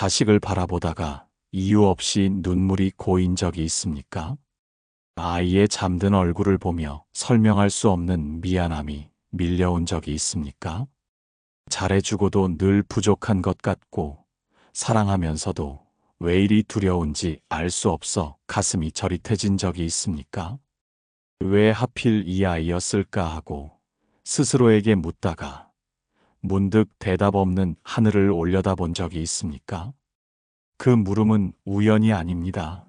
자식을 바라보다가 이유 없이 눈물이 고인 적이 있습니까? 아이의 잠든 얼굴을 보며 설명할 수 없는 미안함이 밀려온 적이 있습니까? 잘해주고도 늘 부족한 것 같고 사랑하면서도 왜 이리 두려운지 알 수 없어 가슴이 저릿해진 적이 있습니까? 왜 하필 이 아이였을까 하고 스스로에게 묻다가 문득 대답 없는 하늘을 올려다본 적이 있습니까? 그 물음은 우연이 아닙니다.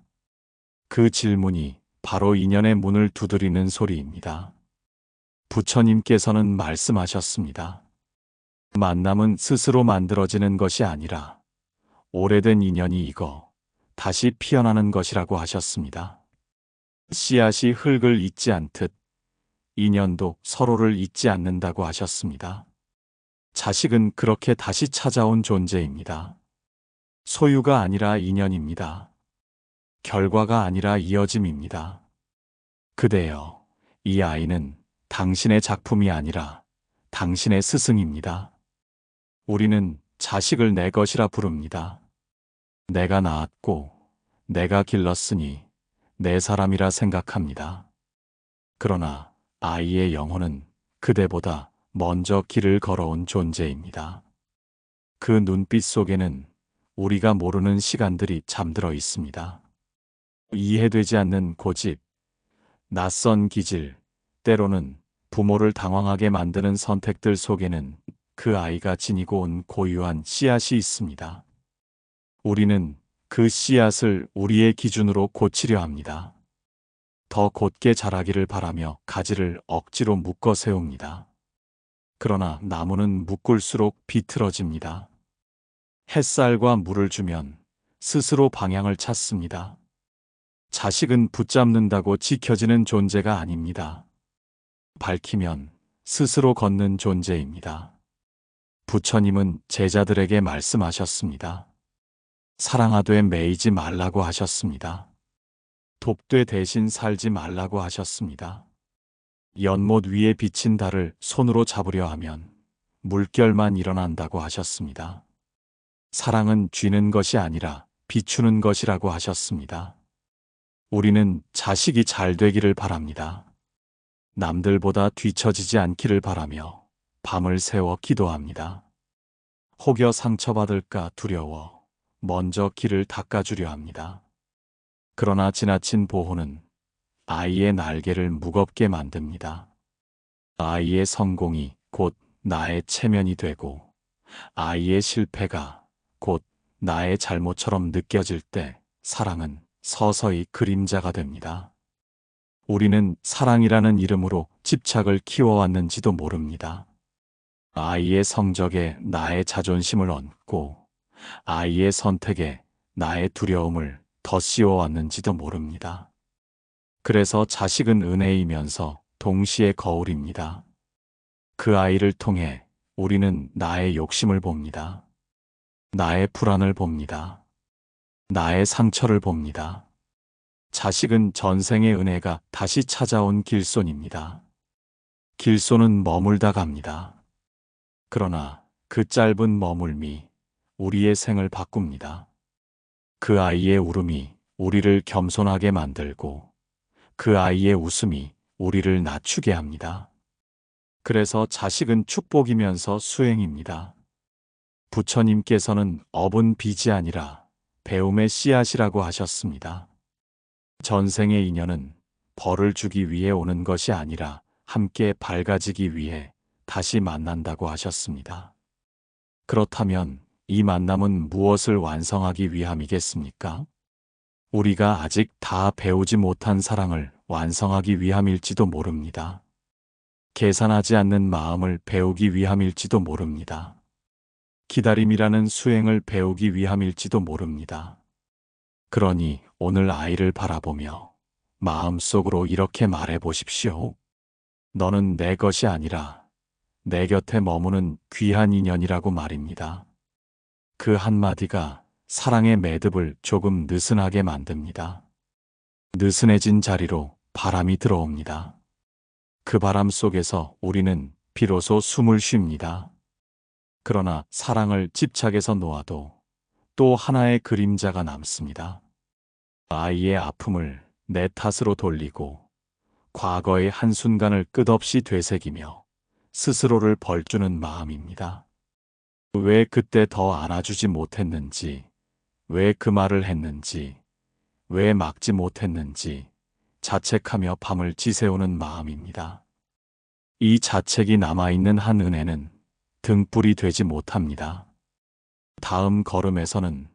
그 질문이 바로 인연의 문을 두드리는 소리입니다. 부처님께서는 말씀하셨습니다. 만남은 스스로 만들어지는 것이 아니라 오래된 인연이 익어 다시 피어나는 것이라고 하셨습니다. 씨앗이 흙을 잊지 않듯 인연도 서로를 잊지 않는다고 하셨습니다. 자식은 그렇게 다시 찾아온 존재입니다. 소유가 아니라 인연입니다. 결과가 아니라 이어짐입니다. 그대여, 이 아이는 당신의 작품이 아니라 당신의 스승입니다. 우리는 자식을 내 것이라 부릅니다. 내가 낳았고 내가 길렀으니 내 사람이라 생각합니다. 그러나 아이의 영혼은 그대보다 먼저 길을 걸어온 존재입니다. 그 눈빛 속에는 우리가 모르는 시간들이 잠들어 있습니다. 이해되지 않는 고집, 낯선 기질, 때로는 부모를 당황하게 만드는 선택들 속에는 그 아이가 지니고 온 고유한 씨앗이 있습니다. 우리는 그 씨앗을 우리의 기준으로 고치려 합니다. 더 곧게 자라기를 바라며 가지를 억지로 묶어 세웁니다. 그러나 나무는 묶을수록 비틀어집니다. 햇살과 물을 주면 스스로 방향을 찾습니다. 자식은 붙잡는다고 지켜지는 존재가 아닙니다. 밝히면 스스로 걷는 존재입니다. 부처님은 제자들에게 말씀하셨습니다. 사랑하되 매이지 말라고 하셨습니다. 돕되 대신 살지 말라고 하셨습니다. 연못 위에 비친 달을 손으로 잡으려 하면 물결만 일어난다고 하셨습니다. 사랑은 쥐는 것이 아니라 비추는 것이라고 하셨습니다. 우리는 자식이 잘 되기를 바랍니다. 남들보다 뒤처지지 않기를 바라며 밤을 새워 기도합니다. 혹여 상처받을까 두려워 먼저 길을 닦아주려 합니다. 그러나 지나친 보호는 아이의 날개를 무겁게 만듭니다. 아이의 성공이 곧 나의 체면이 되고 아이의 실패가 곧 나의 잘못처럼 느껴질 때 사랑은 서서히 그림자가 됩니다. 우리는 사랑이라는 이름으로 집착을 키워왔는지도 모릅니다. 아이의 성적에 나의 자존심을 얹고 아이의 선택에 나의 두려움을 덧씌워왔는지도 모릅니다. 그래서 자식은 은혜이면서 동시에 거울입니다. 그 아이를 통해 우리는 나의 욕심을 봅니다. 나의 불안을 봅니다. 나의 상처를 봅니다. 자식은 전생의 은혜가 다시 찾아온 길손입니다. 길손은 머물다 갑니다. 그러나 그 짧은 머물미 우리의 생을 바꿉니다. 그 아이의 울음이 우리를 겸손하게 만들고 그 아이의 웃음이 우리를 낮추게 합니다. 그래서 자식은 축복이면서 수행입니다. 부처님께서는 업은 빚이 아니라 배움의 씨앗이라고 하셨습니다. 전생의 인연은 벌을 주기 위해 오는 것이 아니라 함께 밝아지기 위해 다시 만난다고 하셨습니다. 그렇다면 이 만남은 무엇을 완성하기 위함이겠습니까? 우리가 아직 다 배우지 못한 사랑을 완성하기 위함일지도 모릅니다. 계산하지 않는 마음을 배우기 위함일지도 모릅니다. 기다림이라는 수행을 배우기 위함일지도 모릅니다. 그러니 오늘 아이를 바라보며 마음속으로 이렇게 말해 보십시오. 너는 내 것이 아니라 내 곁에 머무는 귀한 인연이라고 말입니다. 그 한마디가 사랑의 매듭을 조금 느슨하게 만듭니다. 느슨해진 자리로 바람이 들어옵니다. 그 바람 속에서 우리는 비로소 숨을 쉽니다. 그러나 사랑을 집착해서 놓아도 또 하나의 그림자가 남습니다. 아이의 아픔을 내 탓으로 돌리고 과거의 한순간을 끝없이 되새기며 스스로를 벌주는 마음입니다. 왜 그때 더 안아주지 못했는지, 왜 그 말을 했는지, 왜 막지 못했는지 자책하며 밤을 지새우는 마음입니다. 이 자책이 남아있는 한 은혜는 등불이 되지 못합니다. 다음 걸음에서는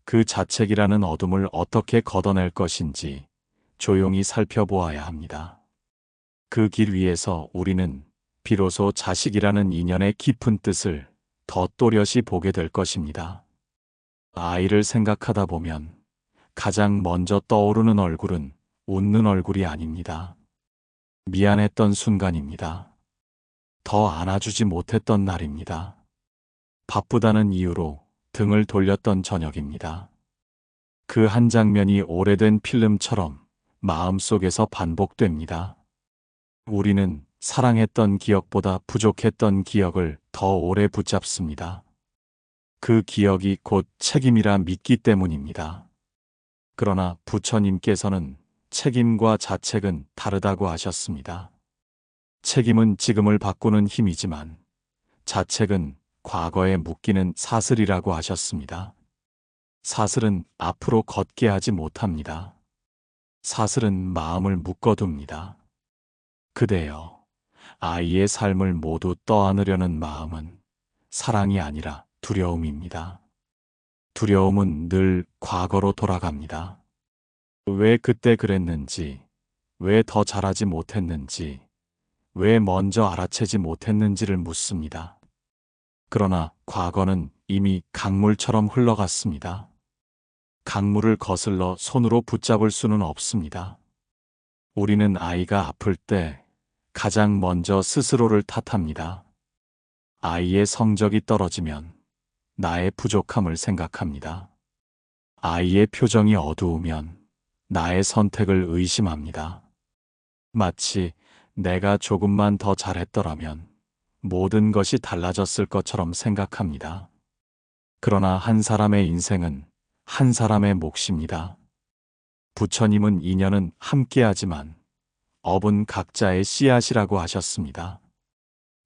그 자책이라는 어둠을 어떻게 걷어낼 것인지 조용히 살펴보아야 합니다. 그 길 위에서 우리는 비로소 자식이라는 인연의 깊은 뜻을 더 또렷이 보게 될 것입니다. 아이를 생각하다 보면 가장 먼저 떠오르는 얼굴은 웃는 얼굴이 아닙니다. 미안했던 순간입니다. 더 안아주지 못했던 날입니다. 바쁘다는 이유로 등을 돌렸던 저녁입니다. 그 한 장면이 오래된 필름처럼 마음속에서 반복됩니다. 우리는 사랑했던 기억보다 부족했던 기억을 더 오래 붙잡습니다. 그 기억이 곧 책임이라 믿기 때문입니다. 그러나 부처님께서는 책임과 자책은 다르다고 하셨습니다. 책임은 지금을 바꾸는 힘이지만 자책은 과거에 묶이는 사슬이라고 하셨습니다. 사슬은 앞으로 걷게 하지 못합니다. 사슬은 마음을 묶어둡니다. 그대여, 아이의 삶을 모두 떠안으려는 마음은 사랑이 아니라 두려움입니다. 두려움은 늘 과거로 돌아갑니다. 왜 그때 그랬는지, 왜 더 잘하지 못했는지, 왜 먼저 알아채지 못했는지를 묻습니다. 그러나 과거는 이미 강물처럼 흘러갔습니다. 강물을 거슬러 손으로 붙잡을 수는 없습니다. 우리는 아이가 아플 때 가장 먼저 스스로를 탓합니다. 아이의 성적이 떨어지면 나의 부족함을 생각합니다. 아이의 표정이 어두우면 나의 선택을 의심합니다. 마치 내가 조금만 더 잘했더라면 모든 것이 달라졌을 것처럼 생각합니다. 그러나 한 사람의 인생은 한 사람의 몫입니다. 부처님은 인연은 함께하지만 업은 각자의 씨앗이라고 하셨습니다.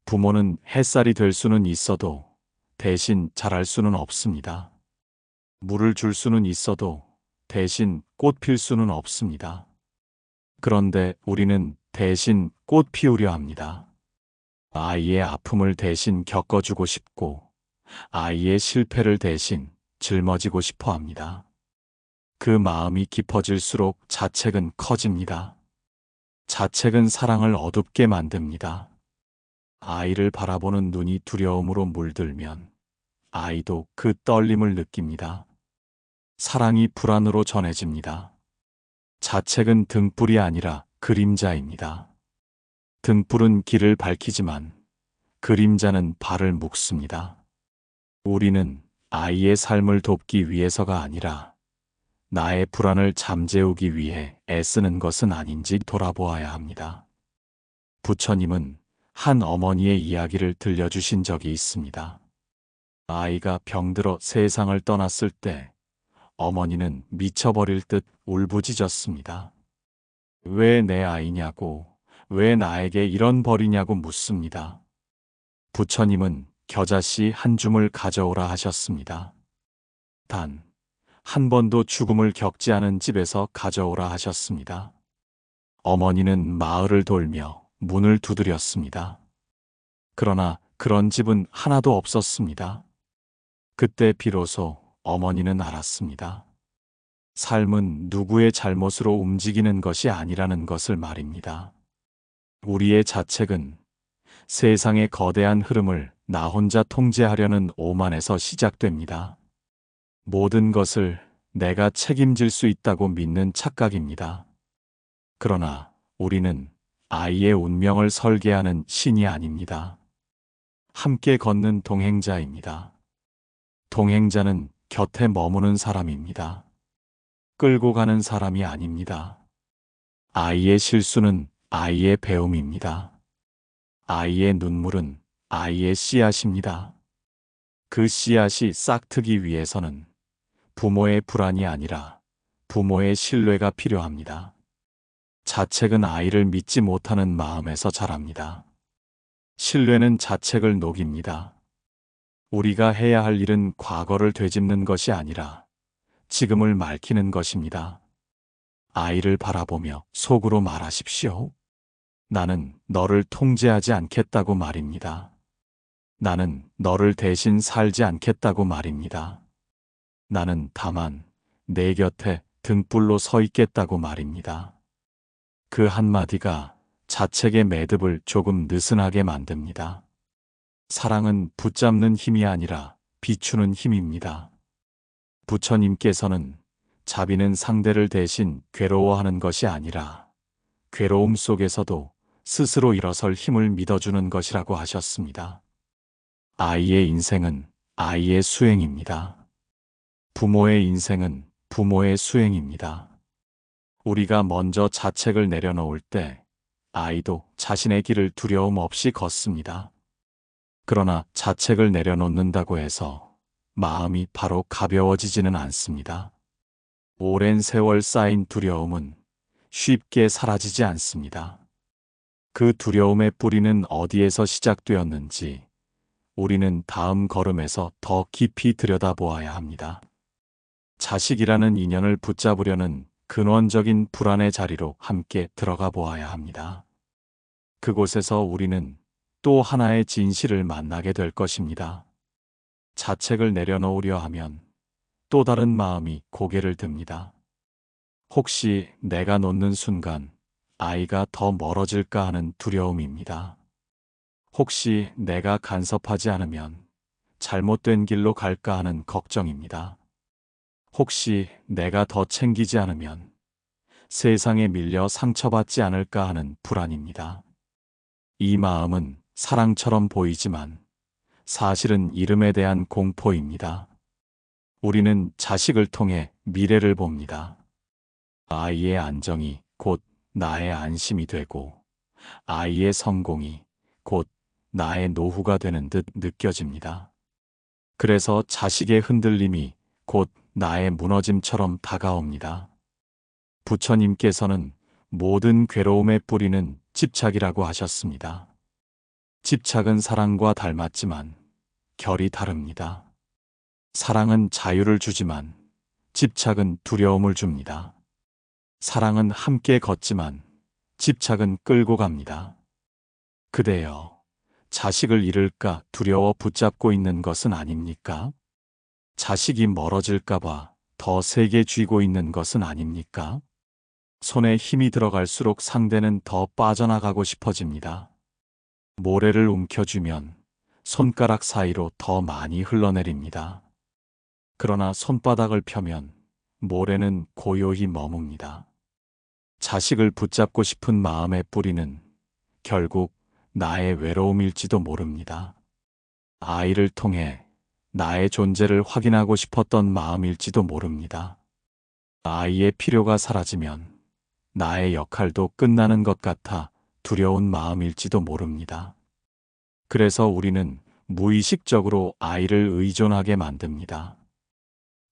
부모는 햇살이 될 수는 있어도 대신 자랄 수는 없습니다. 물을 줄 수는 있어도 대신 꽃 필 수는 없습니다. 그런데 우리는 대신 꽃 피우려 합니다. 아이의 아픔을 대신 겪어주고 싶고 아이의 실패를 대신 짊어지고 싶어 합니다. 그 마음이 깊어질수록 자책은 커집니다. 자책은 사랑을 어둡게 만듭니다. 아이를 바라보는 눈이 두려움으로 물들면 아이도 그 떨림을 느낍니다. 사랑이 불안으로 전해집니다. 자책은 등불이 아니라 그림자입니다. 등불은 길을 밝히지만 그림자는 발을 묶습니다. 우리는 아이의 삶을 돕기 위해서가 아니라 나의 불안을 잠재우기 위해 애쓰는 것은 아닌지 돌아보아야 합니다. 부처님은 한 어머니의 이야기를 들려주신 적이 있습니다. 아이가 병들어 세상을 떠났을 때 어머니는 미쳐버릴 듯 울부짖었습니다. 왜 내 아이냐고, 왜 나에게 이런 벌이냐고 묻습니다. 부처님은 겨자씨 한 줌을 가져오라 하셨습니다. 단, 한 번도 죽음을 겪지 않은 집에서 가져오라 하셨습니다. 어머니는 마을을 돌며 문을 두드렸습니다. 그러나 그런 집은 하나도 없었습니다. 그때 비로소 어머니는 알았습니다. 삶은 누구의 잘못으로 움직이는 것이 아니라는 것을 말입니다. 우리의 자책은 세상의 거대한 흐름을 나 혼자 통제하려는 오만에서 시작됩니다. 모든 것을 내가 책임질 수 있다고 믿는 착각입니다. 그러나 우리는 아이의 운명을 설계하는 신이 아닙니다. 함께 걷는 동행자입니다. 동행자는 곁에 머무는 사람입니다. 끌고 가는 사람이 아닙니다. 아이의 실수는 아이의 배움입니다. 아이의 눈물은 아이의 씨앗입니다. 그 씨앗이 싹트기 위해서는 부모의 불안이 아니라 부모의 신뢰가 필요합니다. 자책은 아이를 믿지 못하는 마음에서 자랍니다. 신뢰는 자책을 녹입니다. 우리가 해야 할 일은 과거를 되짚는 것이 아니라 지금을 맑히는 것입니다. 아이를 바라보며 속으로 말하십시오. 나는 너를 통제하지 않겠다고 말입니다. 나는 너를 대신 살지 않겠다고 말입니다. 나는 다만 내 곁에 등불로 서 있겠다고 말입니다. 그 한마디가 자책의 매듭을 조금 느슨하게 만듭니다. 사랑은 붙잡는 힘이 아니라 비추는 힘입니다. 부처님께서는 자비는 상대를 대신 괴로워하는 것이 아니라 괴로움 속에서도 스스로 일어설 힘을 믿어주는 것이라고 하셨습니다. 아이의 인생은 아이의 수행입니다. 부모의 인생은 부모의 수행입니다. 우리가 먼저 자책을 내려놓을 때 아이도 자신의 길을 두려움 없이 걷습니다. 그러나 자책을 내려놓는다고 해서 마음이 바로 가벼워지지는 않습니다. 오랜 세월 쌓인 두려움은 쉽게 사라지지 않습니다. 그 두려움의 뿌리는 어디에서 시작되었는지 우리는 다음 걸음에서 더 깊이 들여다보아야 합니다. 자식이라는 인연을 붙잡으려는 근원적인 불안의 자리로 함께 들어가 보아야 합니다. 그곳에서 우리는 또 하나의 진실을 만나게 될 것입니다. 자책을 내려놓으려 하면 또 다른 마음이 고개를 듭니다. 혹시 내가 놓는 순간 아이가 더 멀어질까 하는 두려움입니다. 혹시 내가 간섭하지 않으면 잘못된 길로 갈까 하는 걱정입니다. 혹시 내가 더 챙기지 않으면 세상에 밀려 상처받지 않을까 하는 불안입니다. 이 마음은 사랑처럼 보이지만 사실은 이름에 대한 공포입니다. 우리는 자식을 통해 미래를 봅니다. 아이의 안정이 곧 나의 안심이 되고 아이의 성공이 곧 나의 노후가 되는 듯 느껴집니다. 그래서 자식의 흔들림이 곧 나의 무너짐처럼 다가옵니다. 부처님께서는 모든 괴로움의 뿌리는 집착이라고 하셨습니다. 집착은 사랑과 닮았지만 결이 다릅니다. 사랑은 자유를 주지만 집착은 두려움을 줍니다. 사랑은 함께 걷지만 집착은 끌고 갑니다. 그대여, 자식을 잃을까 두려워 붙잡고 있는 것은 아닙니까? 자식이 멀어질까봐 더 세게 쥐고 있는 것은 아닙니까? 손에 힘이 들어갈수록 상대는 더 빠져나가고 싶어집니다. 모래를 움켜쥐면 손가락 사이로 더 많이 흘러내립니다. 그러나 손바닥을 펴면 모래는 고요히 머뭅니다. 자식을 붙잡고 싶은 마음의 뿌리는 결국 나의 외로움일지도 모릅니다. 아이를 통해 나의 존재를 확인하고 싶었던 마음일지도 모릅니다. 아이의 필요가 사라지면 나의 역할도 끝나는 것 같아 두려운 마음일지도 모릅니다. 그래서 우리는 무의식적으로 아이를 의존하게 만듭니다.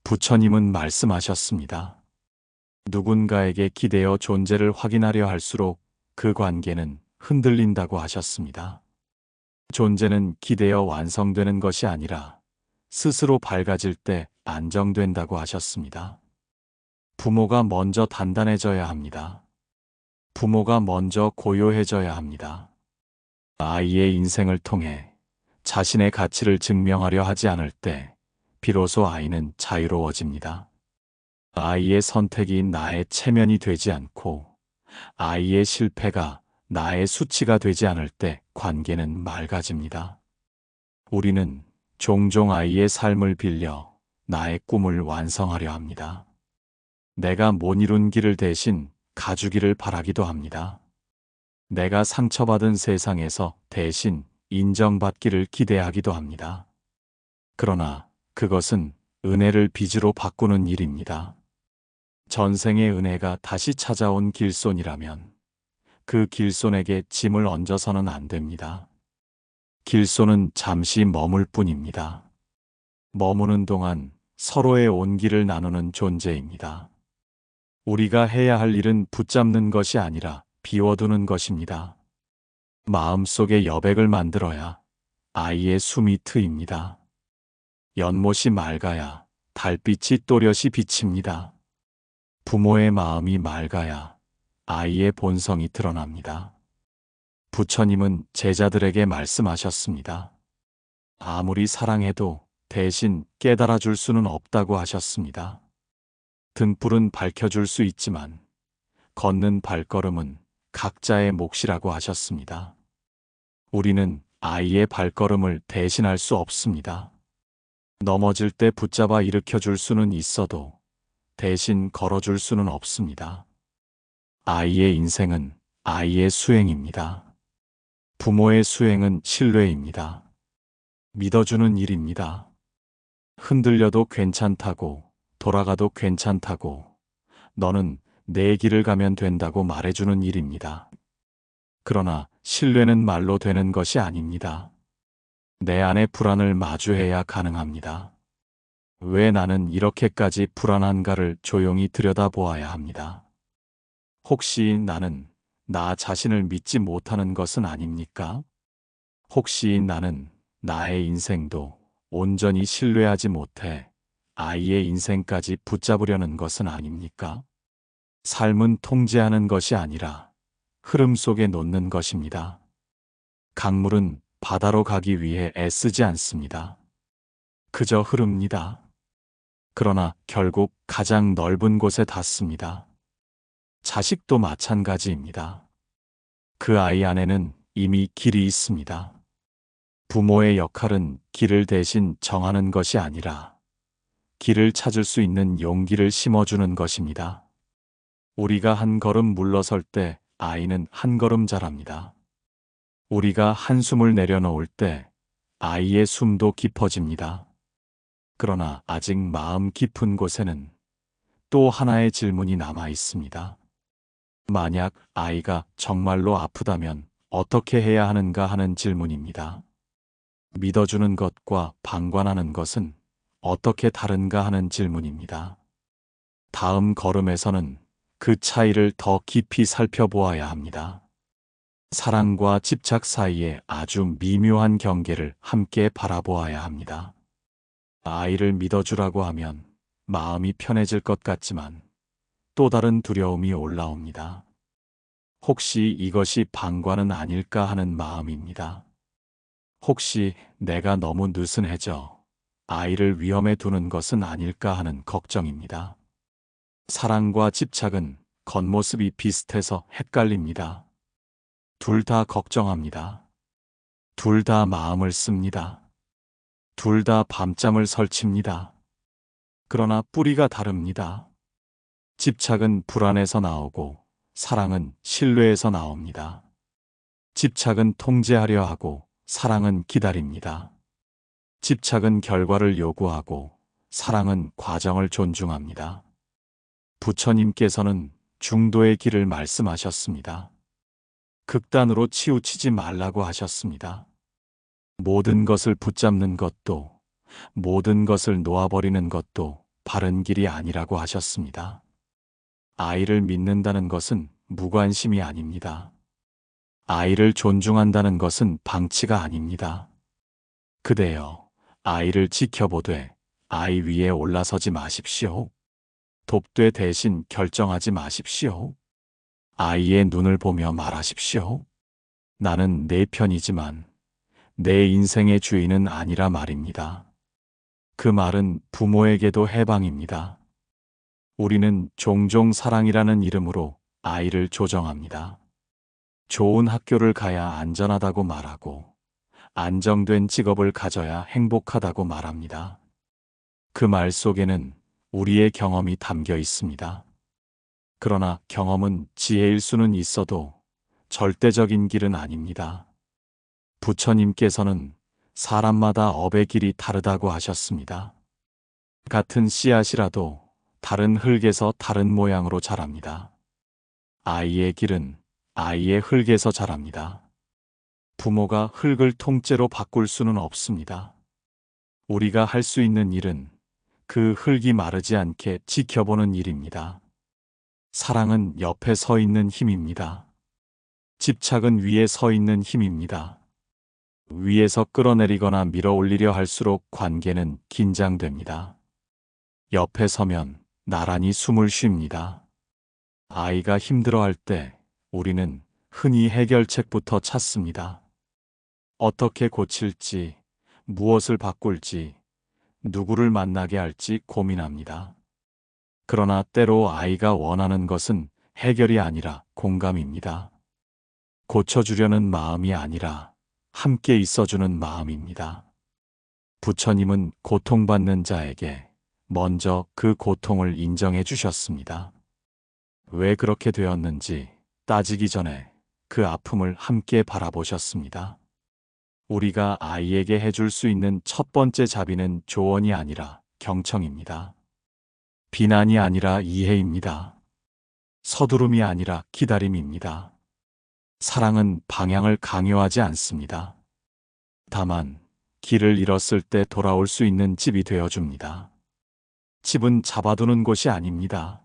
부처님은 말씀하셨습니다. 누군가에게 기대어 존재를 확인하려 할수록 그 관계는 흔들린다고 하셨습니다. 존재는 기대어 완성되는 것이 아니라 스스로 밝아질 때 안정된다고 하셨습니다. 부모가 먼저 단단해져야 합니다. 부모가 먼저 고요해져야 합니다. 아이의 인생을 통해 자신의 가치를 증명하려 하지 않을 때 비로소 아이는 자유로워집니다. 아이의 선택이 나의 체면이 되지 않고 아이의 실패가 나의 수치가 되지 않을 때 관계는 맑아집니다. 우리는 종종 아이의 삶을 빌려 나의 꿈을 완성하려 합니다. 내가 못 이룬 길을 대신 가주기를 바라기도 합니다. 내가 상처받은 세상에서 대신 인정받기를 기대하기도 합니다. 그러나 그것은 은혜를 빚으로 바꾸는 일입니다. 전생의 은혜가 다시 찾아온 길손이라면 그 길손에게 짐을 얹어서는 안 됩니다. 길손은 잠시 머물 뿐입니다. 머무는 동안 서로의 온기를 나누는 존재입니다. 우리가 해야 할 일은 붙잡는 것이 아니라 비워두는 것입니다. 마음속에 여백을 만들어야 아이의 숨이 트입니다. 연못이 맑아야 달빛이 또렷이 비칩니다. 부모의 마음이 맑아야 아이의 본성이 드러납니다. 부처님은 제자들에게 말씀하셨습니다. 아무리 사랑해도 대신 깨달아 줄 수는 없다고 하셨습니다. 등불은 밝혀줄 수 있지만 걷는 발걸음은 각자의 몫이라고 하셨습니다. 우리는 아이의 발걸음을 대신할 수 없습니다. 넘어질 때 붙잡아 일으켜 줄 수는 있어도 대신 걸어줄 수는 없습니다. 아이의 인생은 아이의 수행입니다. 부모의 수행은 신뢰입니다. 믿어주는 일입니다. 흔들려도 괜찮다고, 돌아가도 괜찮다고, 너는 내 길을 가면 된다고 말해주는 일입니다. 그러나 신뢰는 말로 되는 것이 아닙니다. 내 안의 불안을 마주해야 가능합니다. 왜 나는 이렇게까지 불안한가를 조용히 들여다보아야 합니다. 혹시 나는 나 자신을 믿지 못하는 것은 아닙니까? 혹시 나는 나의 인생도 온전히 신뢰하지 못해 아이의 인생까지 붙잡으려는 것은 아닙니까? 삶은 통제하는 것이 아니라 흐름 속에 놓는 것입니다. 강물은 바다로 가기 위해 애쓰지 않습니다. 그저 흐릅니다. 그러나 결국 가장 넓은 곳에 닿습니다. 자식도 마찬가지입니다. 그 아이 안에는 이미 길이 있습니다. 부모의 역할은 길을 대신 정하는 것이 아니라 길을 찾을 수 있는 용기를 심어주는 것입니다. 우리가 한 걸음 물러설 때 아이는 한 걸음 자랍니다. 우리가 한숨을 내려놓을 때 아이의 숨도 깊어집니다. 그러나 아직 마음 깊은 곳에는 또 하나의 질문이 남아 있습니다. 만약 아이가 정말로 아프다면 어떻게 해야 하는가 하는 질문입니다. 믿어주는 것과 방관하는 것은 어떻게 다른가 하는 질문입니다. 다음 걸음에서는 그 차이를 더 깊이 살펴보아야 합니다. 사랑과 집착 사이에 아주 미묘한 경계를 함께 바라보아야 합니다. 아이를 믿어주라고 하면 마음이 편해질 것 같지만 또 다른 두려움이 올라옵니다. 혹시 이것이 방관은 아닐까 하는 마음입니다. 혹시 내가 너무 느슨해져 아이를 위험에 두는 것은 아닐까 하는 걱정입니다. 사랑과 집착은 겉모습이 비슷해서 헷갈립니다. 둘 다 걱정합니다. 둘 다 마음을 씁니다. 둘 다 밤잠을 설칩니다. 그러나 뿌리가 다릅니다. 집착은 불안에서 나오고 사랑은 신뢰에서 나옵니다. 집착은 통제하려 하고 사랑은 기다립니다. 집착은 결과를 요구하고 사랑은 과정을 존중합니다. 부처님께서는 중도의 길을 말씀하셨습니다. 극단으로 치우치지 말라고 하셨습니다. 모든 것을 붙잡는 것도 모든 것을 놓아버리는 것도 바른 길이 아니라고 하셨습니다. 아이를 믿는다는 것은 무관심이 아닙니다. 아이를 존중한다는 것은 방치가 아닙니다. 그대여, 아이를 지켜보되 아이 위에 올라서지 마십시오. 돕되 대신 결정하지 마십시오. 아이의 눈을 보며 말하십시오. 나는 내 편이지만 내 인생의 주인은 아니라 말입니다. 그 말은 부모에게도 해방입니다. 우리는 종종 사랑이라는 이름으로 아이를 조정합니다. 좋은 학교를 가야 안전하다고 말하고 안정된 직업을 가져야 행복하다고 말합니다. 그 말 속에는 우리의 경험이 담겨 있습니다. 그러나 경험은 지혜일 수는 있어도 절대적인 길은 아닙니다. 부처님께서는 사람마다 업의 길이 다르다고 하셨습니다. 같은 씨앗이라도 다른 흙에서 다른 모양으로 자랍니다. 아이의 길은 아이의 흙에서 자랍니다. 부모가 흙을 통째로 바꿀 수는 없습니다. 우리가 할 수 있는 일은 그 흙이 마르지 않게 지켜보는 일입니다. 사랑은 옆에 서 있는 힘입니다. 집착은 위에 서 있는 힘입니다. 위에서 끌어내리거나 밀어 올리려 할수록 관계는 긴장됩니다. 옆에 서면 나란히 숨을 쉽니다. 아이가 힘들어할 때 우리는 흔히 해결책부터 찾습니다. 어떻게 고칠지, 무엇을 바꿀지, 누구를 만나게 할지 고민합니다. 그러나 때로 아이가 원하는 것은 해결이 아니라 공감입니다. 고쳐주려는 마음이 아니라 함께 있어주는 마음입니다. 부처님은 고통받는 자에게 먼저 그 고통을 인정해 주셨습니다. 왜 그렇게 되었는지 따지기 전에 그 아픔을 함께 바라보셨습니다. 우리가 아이에게 해줄 수 있는 첫 번째 자비는 조언이 아니라 경청입니다. 비난이 아니라 이해입니다. 서두름이 아니라 기다림입니다. 사랑은 방향을 강요하지 않습니다. 다만 길을 잃었을 때 돌아올 수 있는 집이 되어줍니다. 집은 잡아두는 곳이 아닙니다.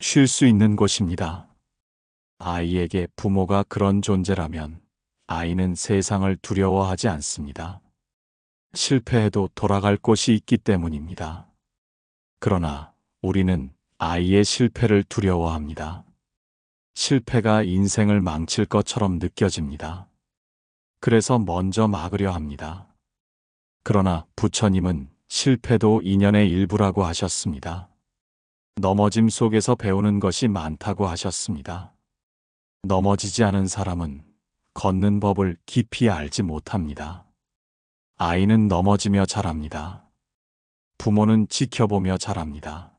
쉴 수 있는 곳입니다. 아이에게 부모가 그런 존재라면 아이는 세상을 두려워하지 않습니다. 실패해도 돌아갈 곳이 있기 때문입니다. 그러나 우리는 아이의 실패를 두려워합니다. 실패가 인생을 망칠 것처럼 느껴집니다. 그래서 먼저 막으려 합니다. 그러나 부처님은 실패도 인연의 일부라고 하셨습니다. 넘어짐 속에서 배우는 것이 많다고 하셨습니다. 넘어지지 않은 사람은 걷는 법을 깊이 알지 못합니다. 아이는 넘어지며 자랍니다. 부모는 지켜보며 자랍니다.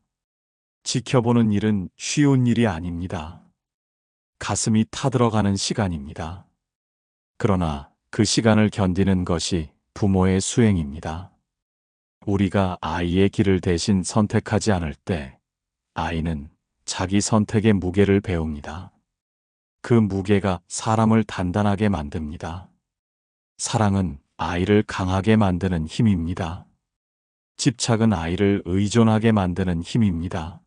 지켜보는 일은 쉬운 일이 아닙니다. 가슴이 타들어가는 시간입니다. 그러나 그 시간을 견디는 것이 부모의 수행입니다. 우리가 아이의 길을 대신 선택하지 않을 때 아이는 자기 선택의 무게를 배웁니다. 그 무게가 사람을 단단하게 만듭니다. 사랑은 아이를 강하게 만드는 힘입니다. 집착은 아이를 의존하게 만드는 힘입니다.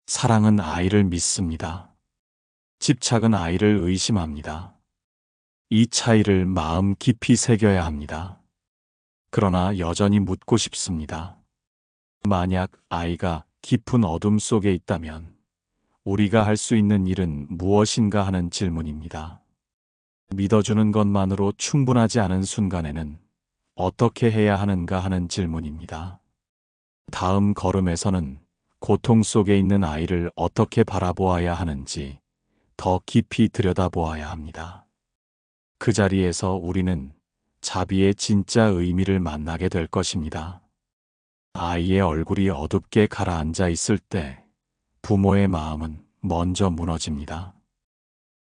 사랑은 아이를 믿습니다. 집착은 아이를 의심합니다. 이 차이를 마음 깊이 새겨야 합니다. 그러나 여전히 묻고 싶습니다. 만약 아이가 깊은 어둠 속에 있다면 우리가 할 수 있는 일은 무엇인가 하는 질문입니다. 믿어주는 것만으로 충분하지 않은 순간에는 어떻게 해야 하는가 하는 질문입니다. 다음 걸음에서는 고통 속에 있는 아이를 어떻게 바라보아야 하는지 더 깊이 들여다보아야 합니다. 그 자리에서 우리는 자비의 진짜 의미를 만나게 될 것입니다. 아이의 얼굴이 어둡게 가라앉아 있을 때 부모의 마음은 먼저 무너집니다.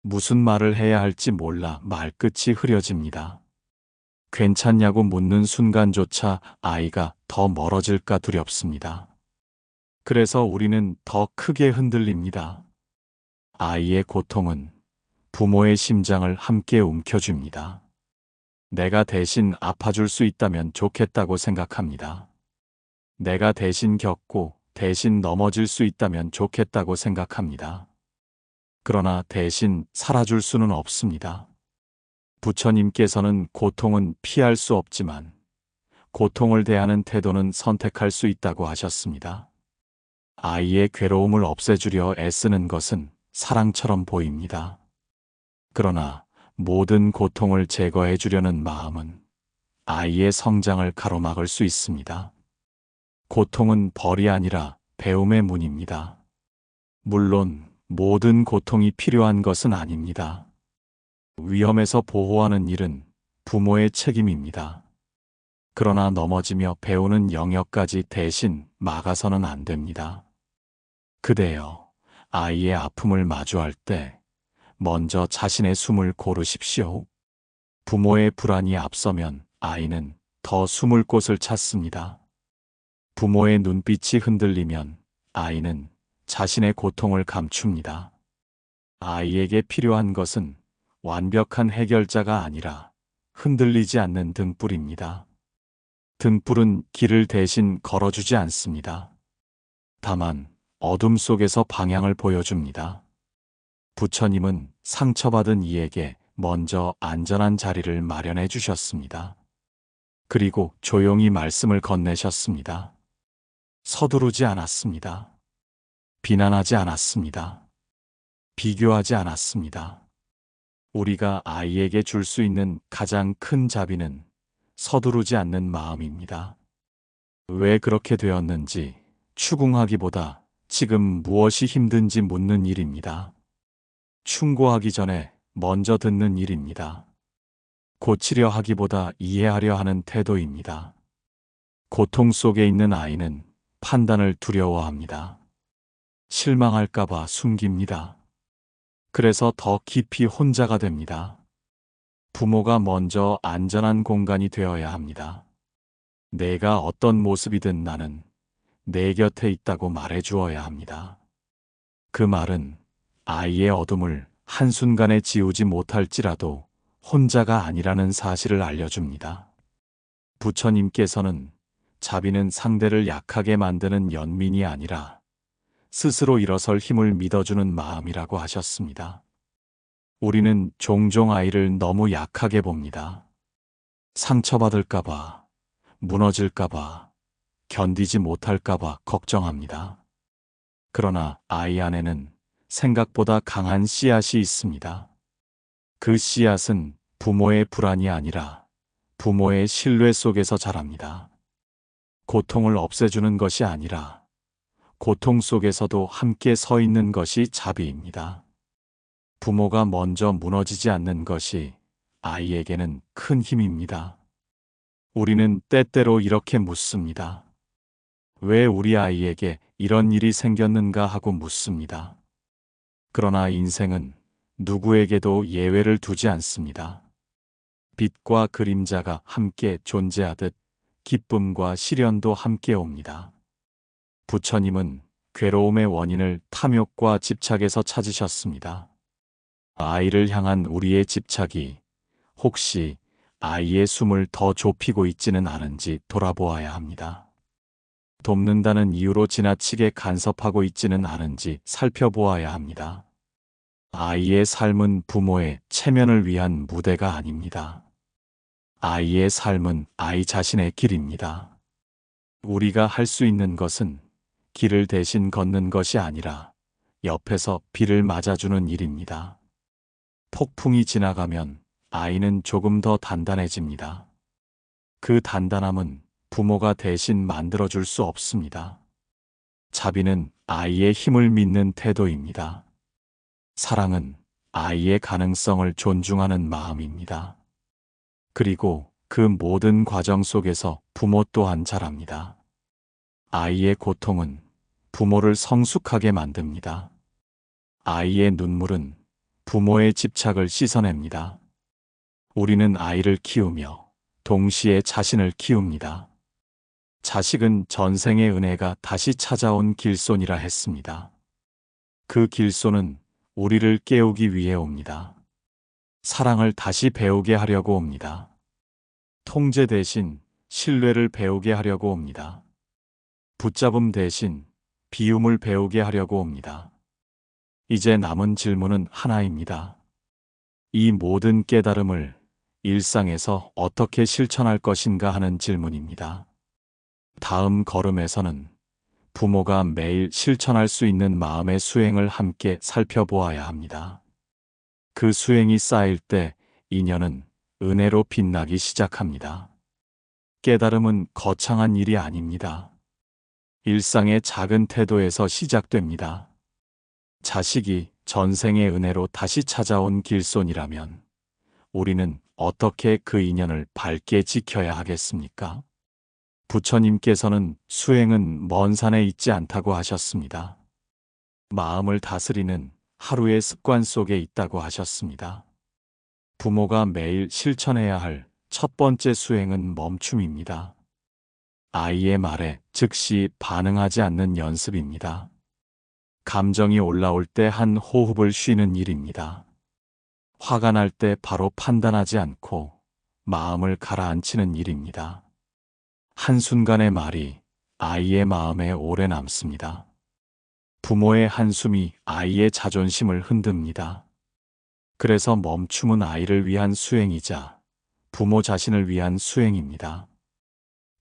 무슨 말을 해야 할지 몰라 말끝이 흐려집니다. 괜찮냐고 묻는 순간조차 아이가 더 멀어질까 두렵습니다. 그래서 우리는 더 크게 흔들립니다. 아이의 고통은 부모의 심장을 함께 움켜쥡니다. 내가 대신 아파줄 수 있다면 좋겠다고 생각합니다. 내가 대신 겪고 대신 넘어질 수 있다면 좋겠다고 생각합니다. 그러나 대신 살아줄 수는 없습니다. 부처님께서는 고통은 피할 수 없지만 고통을 대하는 태도는 선택할 수 있다고 하셨습니다. 아이의 괴로움을 없애주려 애쓰는 것은 사랑처럼 보입니다. 그러나 모든 고통을 제거해 주려는 마음은 아이의 성장을 가로막을 수 있습니다. 고통은 벌이 아니라 배움의 문입니다. 물론 모든 고통이 필요한 것은 아닙니다. 위험에서 보호하는 일은 부모의 책임입니다. 그러나 넘어지며 배우는 영역까지 대신 막아서는 안 됩니다. 그대여, 아이의 아픔을 마주할 때 먼저 자신의 숨을 고르십시오. 부모의 불안이 앞서면 아이는 더 숨을 곳을 찾습니다. 부모의 눈빛이 흔들리면 아이는 자신의 고통을 감춥니다. 아이에게 필요한 것은 완벽한 해결자가 아니라 흔들리지 않는 등불입니다. 등불은 길을 대신 걸어주지 않습니다. 다만 어둠 속에서 방향을 보여줍니다. 부처님은 상처받은 이에게 먼저 안전한 자리를 마련해 주셨습니다. 그리고 조용히 말씀을 건네셨습니다. 서두르지 않았습니다. 비난하지 않았습니다. 비교하지 않았습니다. 우리가 아이에게 줄 수 있는 가장 큰 자비는 서두르지 않는 마음입니다. 왜 그렇게 되었는지 추궁하기보다 지금 무엇이 힘든지 묻는 일입니다. 충고하기 전에 먼저 듣는 일입니다. 고치려 하기보다 이해하려 하는 태도입니다. 고통 속에 있는 아이는 판단을 두려워합니다. 실망할까봐 숨깁니다. 그래서 더 깊이 혼자가 됩니다. 부모가 먼저 안전한 공간이 되어야 합니다. 내가 어떤 모습이든 나는 내 곁에 있다고 말해 주어야 합니다. 그 말은 아이의 어둠을 한순간에 지우지 못할지라도 혼자가 아니라는 사실을 알려줍니다. 부처님께서는 자비는 상대를 약하게 만드는 연민이 아니라 스스로 일어설 힘을 믿어주는 마음이라고 하셨습니다. 우리는 종종 아이를 너무 약하게 봅니다. 상처받을까봐, 무너질까봐, 견디지 못할까봐 걱정합니다. 그러나 아이 안에는 생각보다 강한 씨앗이 있습니다. 그 씨앗은 부모의 불안이 아니라 부모의 신뢰 속에서 자랍니다. 고통을 없애주는 것이 아니라 고통 속에서도 함께 서 있는 것이 자비입니다. 부모가 먼저 무너지지 않는 것이 아이에게는 큰 힘입니다. 우리는 때때로 이렇게 묻습니다. 왜 우리 아이에게 이런 일이 생겼는가 하고 묻습니다. 그러나 인생은 누구에게도 예외를 두지 않습니다. 빛과 그림자가 함께 존재하듯 기쁨과 시련도 함께 옵니다. 부처님은 괴로움의 원인을 탐욕과 집착에서 찾으셨습니다. 아이를 향한 우리의 집착이 혹시 아이의 숨을 더 좁히고 있지는 않은지 돌아보아야 합니다. 돕는다는 이유로 지나치게 간섭하고 있지는 않은지 살펴보아야 합니다. 아이의 삶은 부모의 체면을 위한 무대가 아닙니다. 아이의 삶은 아이 자신의 길입니다. 우리가 할 수 있는 것은 길을 대신 걷는 것이 아니라 옆에서 비를 맞아주는 일입니다. 폭풍이 지나가면 아이는 조금 더 단단해집니다. 그 단단함은 부모가 대신 만들어줄 수 없습니다. 자비는 아이의 힘을 믿는 태도입니다. 사랑은 아이의 가능성을 존중하는 마음입니다. 그리고 그 모든 과정 속에서 부모 또한 자랍니다. 아이의 고통은 부모를 성숙하게 만듭니다. 아이의 눈물은 부모의 집착을 씻어냅니다. 우리는 아이를 키우며 동시에 자신을 키웁니다. 자식은 전생의 은혜가 다시 찾아온 길손이라 했습니다. 그 길손은 우리를 깨우기 위해 옵니다. 사랑을 다시 배우게 하려고 옵니다. 통제 대신 신뢰를 배우게 하려고 옵니다. 붙잡음 대신 비움을 배우게 하려고 옵니다. 이제 남은 질문은 하나입니다. 이 모든 깨달음을 일상에서 어떻게 실천할 것인가 하는 질문입니다. 다음 걸음에서는 부모가 매일 실천할 수 있는 마음의 수행을 함께 살펴보아야 합니다. 그 수행이 쌓일 때 인연은 은혜로 빛나기 시작합니다. 깨달음은 거창한 일이 아닙니다. 일상의 작은 태도에서 시작됩니다. 자식이 전생의 은혜로 다시 찾아온 길손이라면 우리는 어떻게 그 인연을 밝게 지켜야 하겠습니까? 부처님께서는 수행은 먼 산에 있지 않다고 하셨습니다. 마음을 다스리는 하루의 습관 속에 있다고 하셨습니다. 부모가 매일 실천해야 할 첫 번째 수행은 멈춤입니다. 아이의 말에 즉시 반응하지 않는 연습입니다. 감정이 올라올 때 한 호흡을 쉬는 일입니다. 화가 날 때 바로 판단하지 않고 마음을 가라앉히는 일입니다. 한순간의 말이 아이의 마음에 오래 남습니다. 부모의 한숨이 아이의 자존심을 흔듭니다. 그래서 멈춤은 아이를 위한 수행이자 부모 자신을 위한 수행입니다.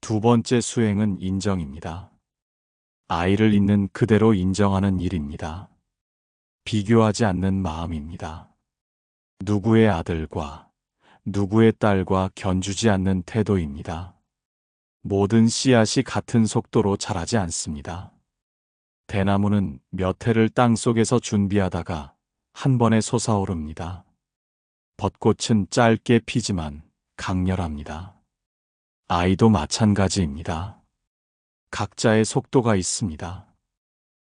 두 번째 수행은 인정입니다. 아이를 있는 그대로 인정하는 일입니다. 비교하지 않는 마음입니다. 누구의 아들과 누구의 딸과 견주지 않는 태도입니다. 모든 씨앗이 같은 속도로 자라지 않습니다. 대나무는 몇 해를 땅속에서 준비하다가 한 번에 솟아오릅니다. 벚꽃은 짧게 피지만 강렬합니다. 아이도 마찬가지입니다. 각자의 속도가 있습니다.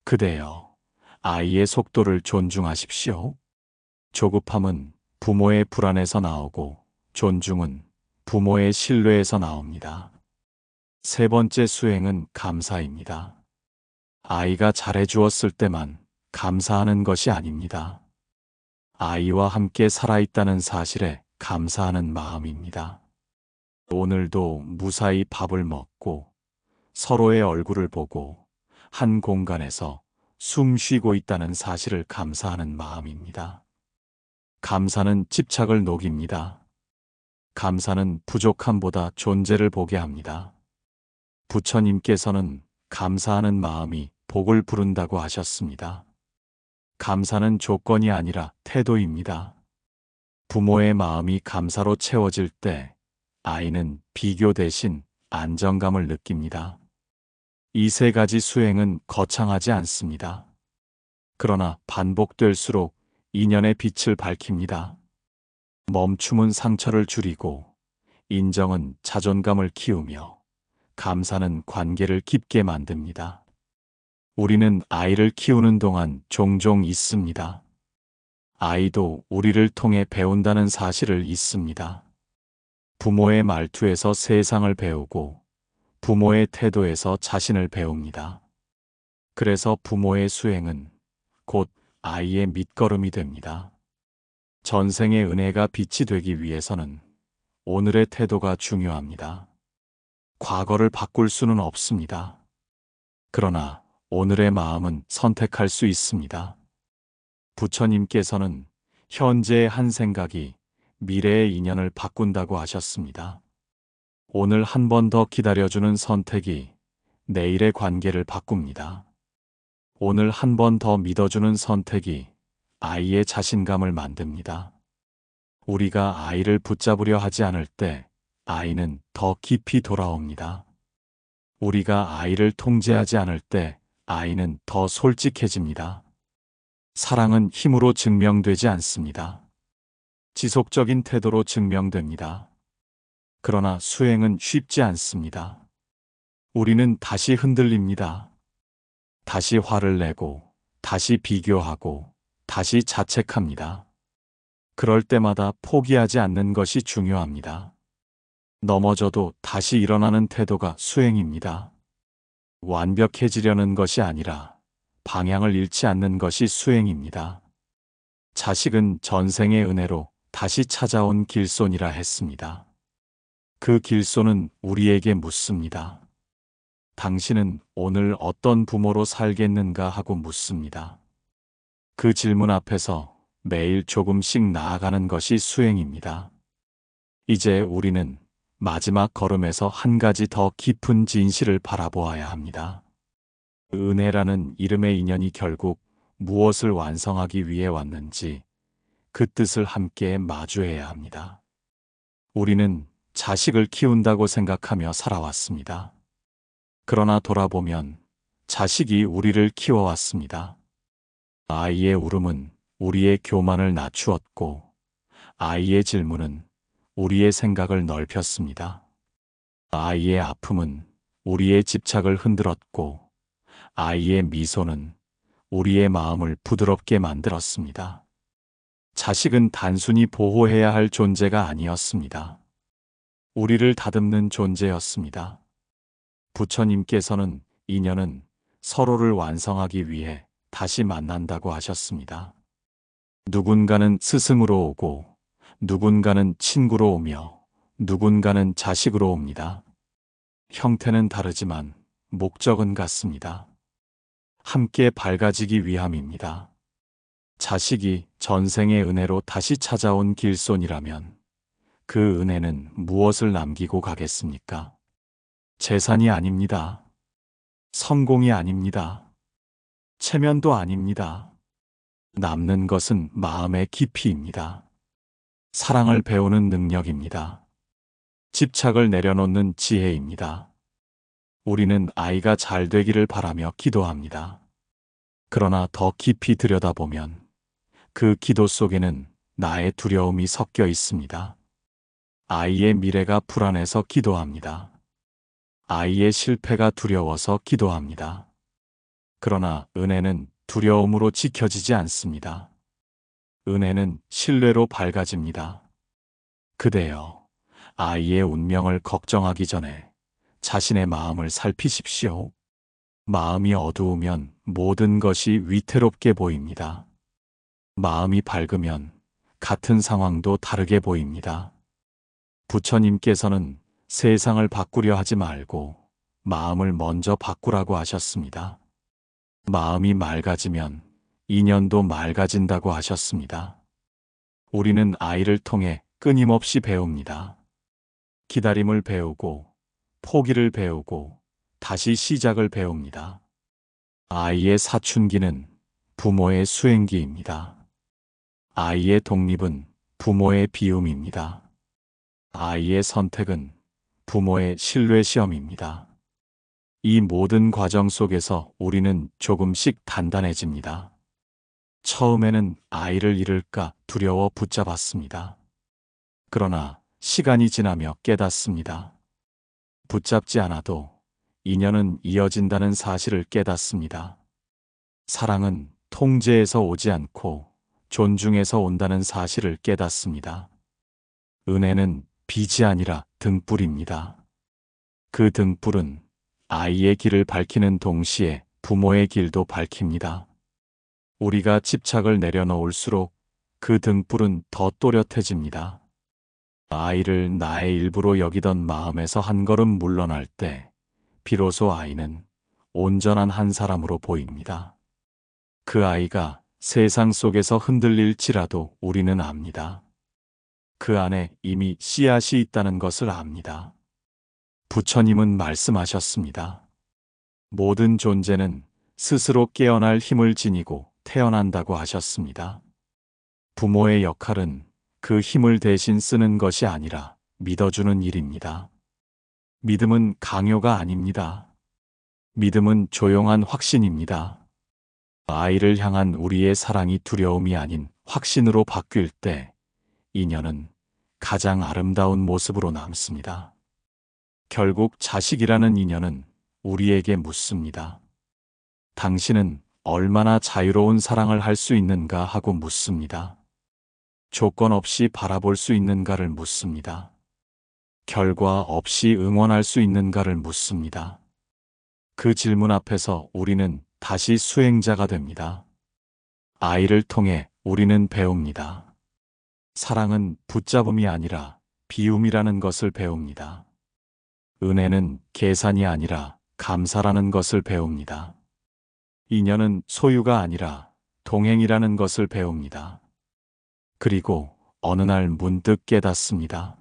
그대여, 아이의 속도를 존중하십시오. 조급함은 부모의 불안에서 나오고 존중은 부모의 신뢰에서 나옵니다. 세 번째 수행은 감사입니다. 아이가 잘해주었을 때만 감사하는 것이 아닙니다. 아이와 함께 살아있다는 사실에 감사하는 마음입니다. 오늘도 무사히 밥을 먹고 서로의 얼굴을 보고 한 공간에서 숨 쉬고 있다는 사실을 감사하는 마음입니다. 감사는 집착을 녹입니다. 감사는 부족함보다 존재를 보게 합니다. 부처님께서는 감사하는 마음이 복을 부른다고 하셨습니다. 감사는 조건이 아니라 태도입니다. 부모의 마음이 감사로 채워질 때 아이는 비교 대신 안정감을 느낍니다. 이 세 가지 수행은 거창하지 않습니다. 그러나 반복될수록 인연의 빛을 밝힙니다. 멈춤은 상처를 줄이고 인정은 자존감을 키우며 감사는 관계를 깊게 만듭니다. 우리는 아이를 키우는 동안 종종 잊습니다. 아이도 우리를 통해 배운다는 사실을 잊습니다. 부모의 말투에서 세상을 배우고 부모의 태도에서 자신을 배웁니다. 그래서 부모의 수행은 곧 아이의 밑거름이 됩니다. 전생의 은혜가 빛이 되기 위해서는 오늘의 태도가 중요합니다. 과거를 바꿀 수는 없습니다. 그러나 오늘의 마음은 선택할 수 있습니다. 부처님께서는 현재의 한 생각이 미래의 인연을 바꾼다고 하셨습니다. 오늘 한 번 더 기다려주는 선택이 내일의 관계를 바꿉니다. 오늘 한 번 더 믿어주는 선택이 아이의 자신감을 만듭니다. 우리가 아이를 붙잡으려 하지 않을 때 아이는 더 깊이 돌아옵니다. 우리가 아이를 통제하지 않을 때 아이는 더 솔직해집니다. 사랑은 힘으로 증명되지 않습니다. 지속적인 태도로 증명됩니다. 그러나 수행은 쉽지 않습니다. 우리는 다시 흔들립니다. 다시 화를 내고, 다시 비교하고, 다시 자책합니다. 그럴 때마다 포기하지 않는 것이 중요합니다. 넘어져도 다시 일어나는 태도가 수행입니다. 완벽해지려는 것이 아니라 방향을 잃지 않는 것이 수행입니다. 자식은 전생의 은혜로 다시 찾아온 길손이라 했습니다. 그 길손은 우리에게 묻습니다. 당신은 오늘 어떤 부모로 살겠는가 하고 묻습니다. 그 질문 앞에서 매일 조금씩 나아가는 것이 수행입니다. 이제 우리는 마지막 걸음에서 한 가지 더 깊은 진실을 바라보아야 합니다. 은혜라는 이름의 인연이 결국 무엇을 완성하기 위해 왔는지 그 뜻을 함께 마주해야 합니다. 우리는 자식을 키운다고 생각하며 살아왔습니다. 그러나 돌아보면 자식이 우리를 키워왔습니다. 아이의 울음은 우리의 교만을 낮추었고 아이의 질문은 우리의 생각을 넓혔습니다. 아이의 아픔은 우리의 집착을 흔들었고 아이의 미소는 우리의 마음을 부드럽게 만들었습니다. 자식은 단순히 보호해야 할 존재가 아니었습니다. 우리를 다듬는 존재였습니다. 부처님께서는 인연은 서로를 완성하기 위해 다시 만난다고 하셨습니다. 누군가는 스승으로 오고 누군가는 친구로 오며 누군가는 자식으로 옵니다. 형태는 다르지만 목적은 같습니다. 함께 밝아지기 위함입니다. 자식이 전생의 은혜로 다시 찾아온 길손이라면 그 은혜는 무엇을 남기고 가겠습니까? 재산이 아닙니다. 성공이 아닙니다. 체면도 아닙니다. 남는 것은 마음의 깊이입니다. 사랑을 배우는 능력입니다. 집착을 내려놓는 지혜입니다. 우리는 아이가 잘 되기를 바라며 기도합니다. 그러나 더 깊이 들여다보면 그 기도 속에는 나의 두려움이 섞여 있습니다. 아이의 미래가 불안해서 기도합니다. 아이의 실패가 두려워서 기도합니다. 그러나 은혜는 두려움으로 지켜지지 않습니다. 은혜는 신뢰로 밝아집니다. 그대여, 아이의 운명을 걱정하기 전에 자신의 마음을 살피십시오. 마음이 어두우면 모든 것이 위태롭게 보입니다. 마음이 밝으면 같은 상황도 다르게 보입니다. 부처님께서는 세상을 바꾸려 하지 말고 마음을 먼저 바꾸라고 하셨습니다. 마음이 맑아지면 인연도 맑아진다고 하셨습니다. 우리는 아이를 통해 끊임없이 배웁니다. 기다림을 배우고 포기를 배우고 다시 시작을 배웁니다. 아이의 사춘기는 부모의 수행기입니다. 아이의 독립은 부모의 비움입니다. 아이의 선택은 부모의 신뢰 시험입니다. 이 모든 과정 속에서 우리는 조금씩 단단해집니다. 처음에는 아이를 잃을까 두려워 붙잡았습니다. 그러나 시간이 지나며 깨닫습니다. 붙잡지 않아도 인연은 이어진다는 사실을 깨닫습니다. 사랑은 통제에서 오지 않고 존중에서 온다는 사실을 깨닫습니다. 은혜는 빛이 아니라 등불입니다. 그 등불은 아이의 길을 밝히는 동시에 부모의 길도 밝힙니다. 우리가 집착을 내려놓을수록 그 등불은 더 또렷해집니다. 아이를 나의 일부로 여기던 마음에서 한 걸음 물러날 때 비로소 아이는 온전한 한 사람으로 보입니다. 그 아이가 세상 속에서 흔들릴지라도 우리는 압니다. 그 안에 이미 씨앗이 있다는 것을 압니다. 부처님은 말씀하셨습니다. 모든 존재는 스스로 깨어날 힘을 지니고 태어난다고 하셨습니다. 부모의 역할은 그 힘을 대신 쓰는 것이 아니라 믿어주는 일입니다. 믿음은 강요가 아닙니다. 믿음은 조용한 확신입니다. 아이를 향한 우리의 사랑이 두려움이 아닌 확신으로 바뀔 때 인연은 가장 아름다운 모습으로 남습니다. 결국 자식이라는 인연은 우리에게 묻습니다. 당신은 얼마나 자유로운 사랑을 할 수 있는가 하고 묻습니다. 조건 없이 바라볼 수 있는가를 묻습니다. 결과 없이 응원할 수 있는가를 묻습니다. 그 질문 앞에서 우리는 다시 수행자가 됩니다. 아이를 통해 우리는 배웁니다. 사랑은 붙잡음이 아니라 비움이라는 것을 배웁니다. 은혜는 계산이 아니라 감사라는 것을 배웁니다. 인연은 소유가 아니라 동행이라는 것을 배웁니다. 그리고 어느 날 문득 깨닫습니다.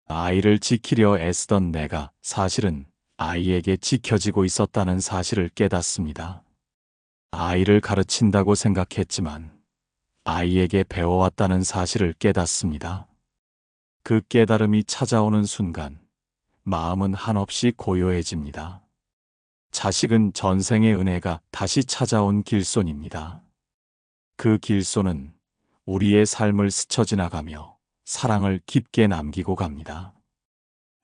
아이를 지키려 애쓰던 내가 사실은 아이에게 지켜지고 있었다는 사실을 깨닫습니다. 아이를 가르친다고 생각했지만 아이에게 배워왔다는 사실을 깨닫습니다. 그 깨달음이 찾아오는 순간 마음은 한없이 고요해집니다. 자식은 전생의 은혜가 다시 찾아온 길손입니다. 그 길손은 우리의 삶을 스쳐 지나가며 사랑을 깊게 남기고 갑니다.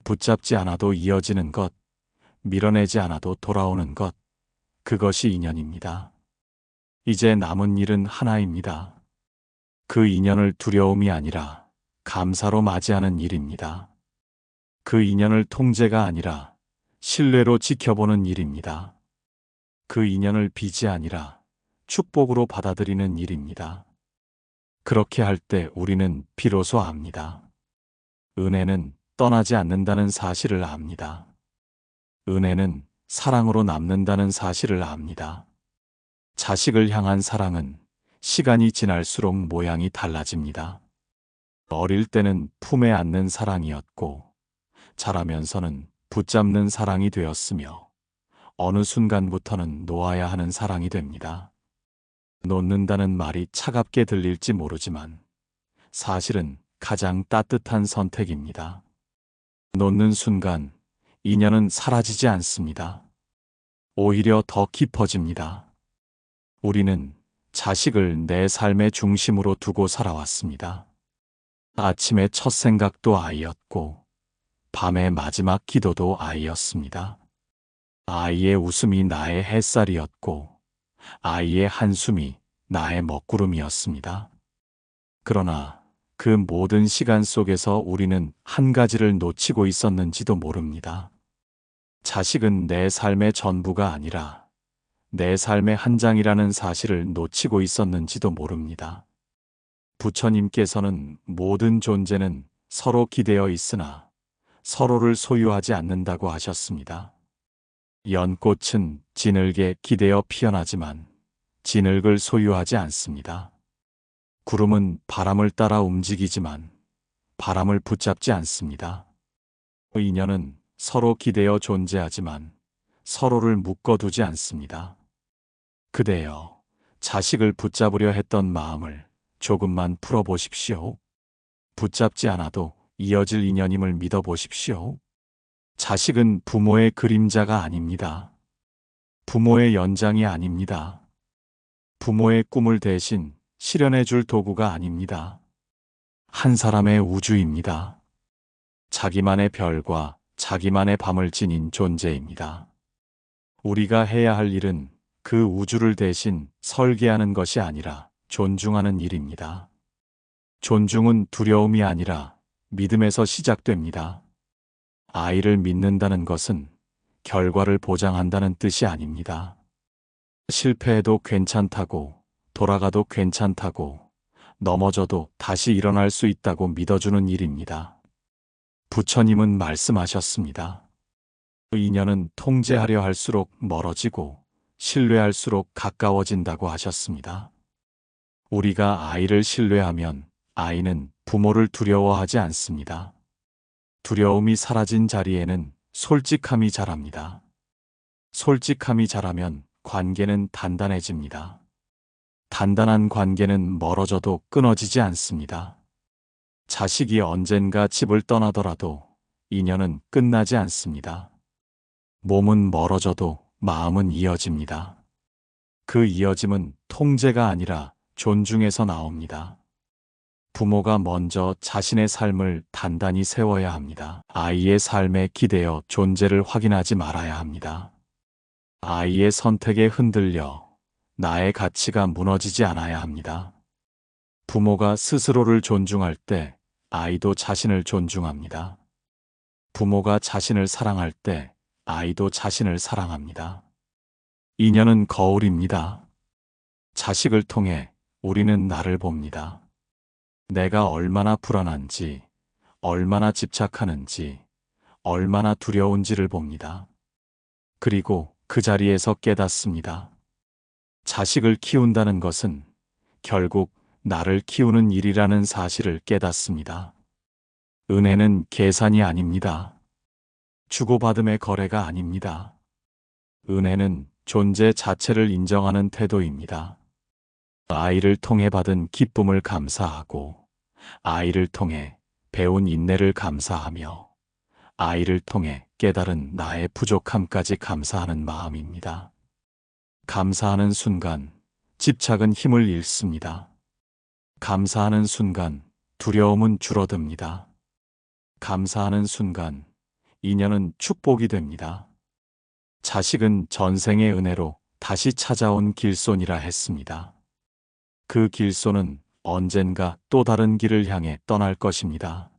붙잡지 않아도 이어지는 것, 밀어내지 않아도 돌아오는 것, 그것이 인연입니다. 이제 남은 일은 하나입니다. 그 인연을 두려움이 아니라 감사로 맞이하는 일입니다. 그 인연을 통제가 아니라 신뢰로 지켜보는 일입니다. 그 인연을 빚이 아니라 축복으로 받아들이는 일입니다. 그렇게 할 때 우리는 비로소 압니다. 은혜는 떠나지 않는다는 사실을 압니다. 은혜는 사랑으로 남는다는 사실을 압니다. 자식을 향한 사랑은 시간이 지날수록 모양이 달라집니다. 어릴 때는 품에 안는 사랑이었고, 자라면서는 붙잡는 사랑이 되었으며, 어느 순간부터는 놓아야 하는 사랑이 됩니다. 놓는다는 말이 차갑게 들릴지 모르지만, 사실은 가장 따뜻한 선택입니다. 놓는 순간, 인연은 사라지지 않습니다. 오히려 더 깊어집니다. 우리는 자식을 내 삶의 중심으로 두고 살아왔습니다. 아침의 첫 생각도 아이였고, 밤의 마지막 기도도 아이였습니다. 아이의 웃음이 나의 햇살이었고, 아이의 한숨이 나의 먹구름이었습니다. 그러나 그 모든 시간 속에서 우리는 한 가지를 놓치고 있었는지도 모릅니다. 자식은 내 삶의 전부가 아니라 내 삶의 한 장이라는 사실을 놓치고 있었는지도 모릅니다. 부처님께서는 모든 존재는 서로 기대어 있으나 서로를 소유하지 않는다고 하셨습니다. 연꽃은 진흙에 기대어 피어나지만 진흙을 소유하지 않습니다. 구름은 바람을 따라 움직이지만 바람을 붙잡지 않습니다. 인연은 서로 기대어 존재하지만 서로를 묶어두지 않습니다. 그대여, 자식을 붙잡으려 했던 마음을 조금만 풀어보십시오. 붙잡지 않아도 이어질 인연임을 믿어보십시오. 자식은 부모의 그림자가 아닙니다. 부모의 연장이 아닙니다. 부모의 꿈을 대신 실현해줄 도구가 아닙니다. 한 사람의 우주입니다. 자기만의 별과 자기만의 밤을 지닌 존재입니다. 우리가 해야 할 일은 그 우주를 대신 설계하는 것이 아니라 존중하는 일입니다. 존중은 두려움이 아니라 믿음에서 시작됩니다. 아이를 믿는다는 것은 결과를 보장한다는 뜻이 아닙니다. 실패해도 괜찮다고, 돌아가도 괜찮다고, 넘어져도 다시 일어날 수 있다고 믿어주는 일입니다. 부처님은 말씀하셨습니다. 인연은 통제하려 할수록 멀어지고 신뢰할수록 가까워진다고 하셨습니다. 우리가 아이를 신뢰하면 아이는 부모를 두려워하지 않습니다. 두려움이 사라진 자리에는 솔직함이 자랍니다. 솔직함이 자라면 관계는 단단해집니다. 단단한 관계는 멀어져도 끊어지지 않습니다. 자식이 언젠가 집을 떠나더라도 인연은 끝나지 않습니다. 몸은 멀어져도 마음은 이어집니다. 그 이어짐은 통제가 아니라 존중에서 나옵니다. 부모가 먼저 자신의 삶을 단단히 세워야 합니다. 아이의 삶에 기대어 존재를 확인하지 말아야 합니다. 아이의 선택에 흔들려 나의 가치가 무너지지 않아야 합니다. 부모가 스스로를 존중할 때 아이도 자신을 존중합니다. 부모가 자신을 사랑할 때 아이도 자신을 사랑합니다. 인연은 거울입니다. 자식을 통해 우리는 나를 봅니다. 내가 얼마나 불안한지, 얼마나 집착하는지, 얼마나 두려운지를 봅니다. 그리고 그 자리에서 깨닫습니다. 자식을 키운다는 것은 결국 나를 키우는 일이라는 사실을 깨닫습니다. 은혜는 계산이 아닙니다. 주고받음의 거래가 아닙니다. 은혜는 존재 자체를 인정하는 태도입니다. 아이를 통해 받은 기쁨을 감사하고, 아이를 통해 배운 인내를 감사하며, 아이를 통해 깨달은 나의 부족함까지 감사하는 마음입니다. 감사하는 순간 집착은 힘을 잃습니다. 감사하는 순간 두려움은 줄어듭니다. 감사하는 순간 인연은 축복이 됩니다. 자식은 전생의 은혜로 다시 찾아온 길손이라 했습니다. 그 길손은 언젠가 또 다른 길을 향해 떠날 것입니다.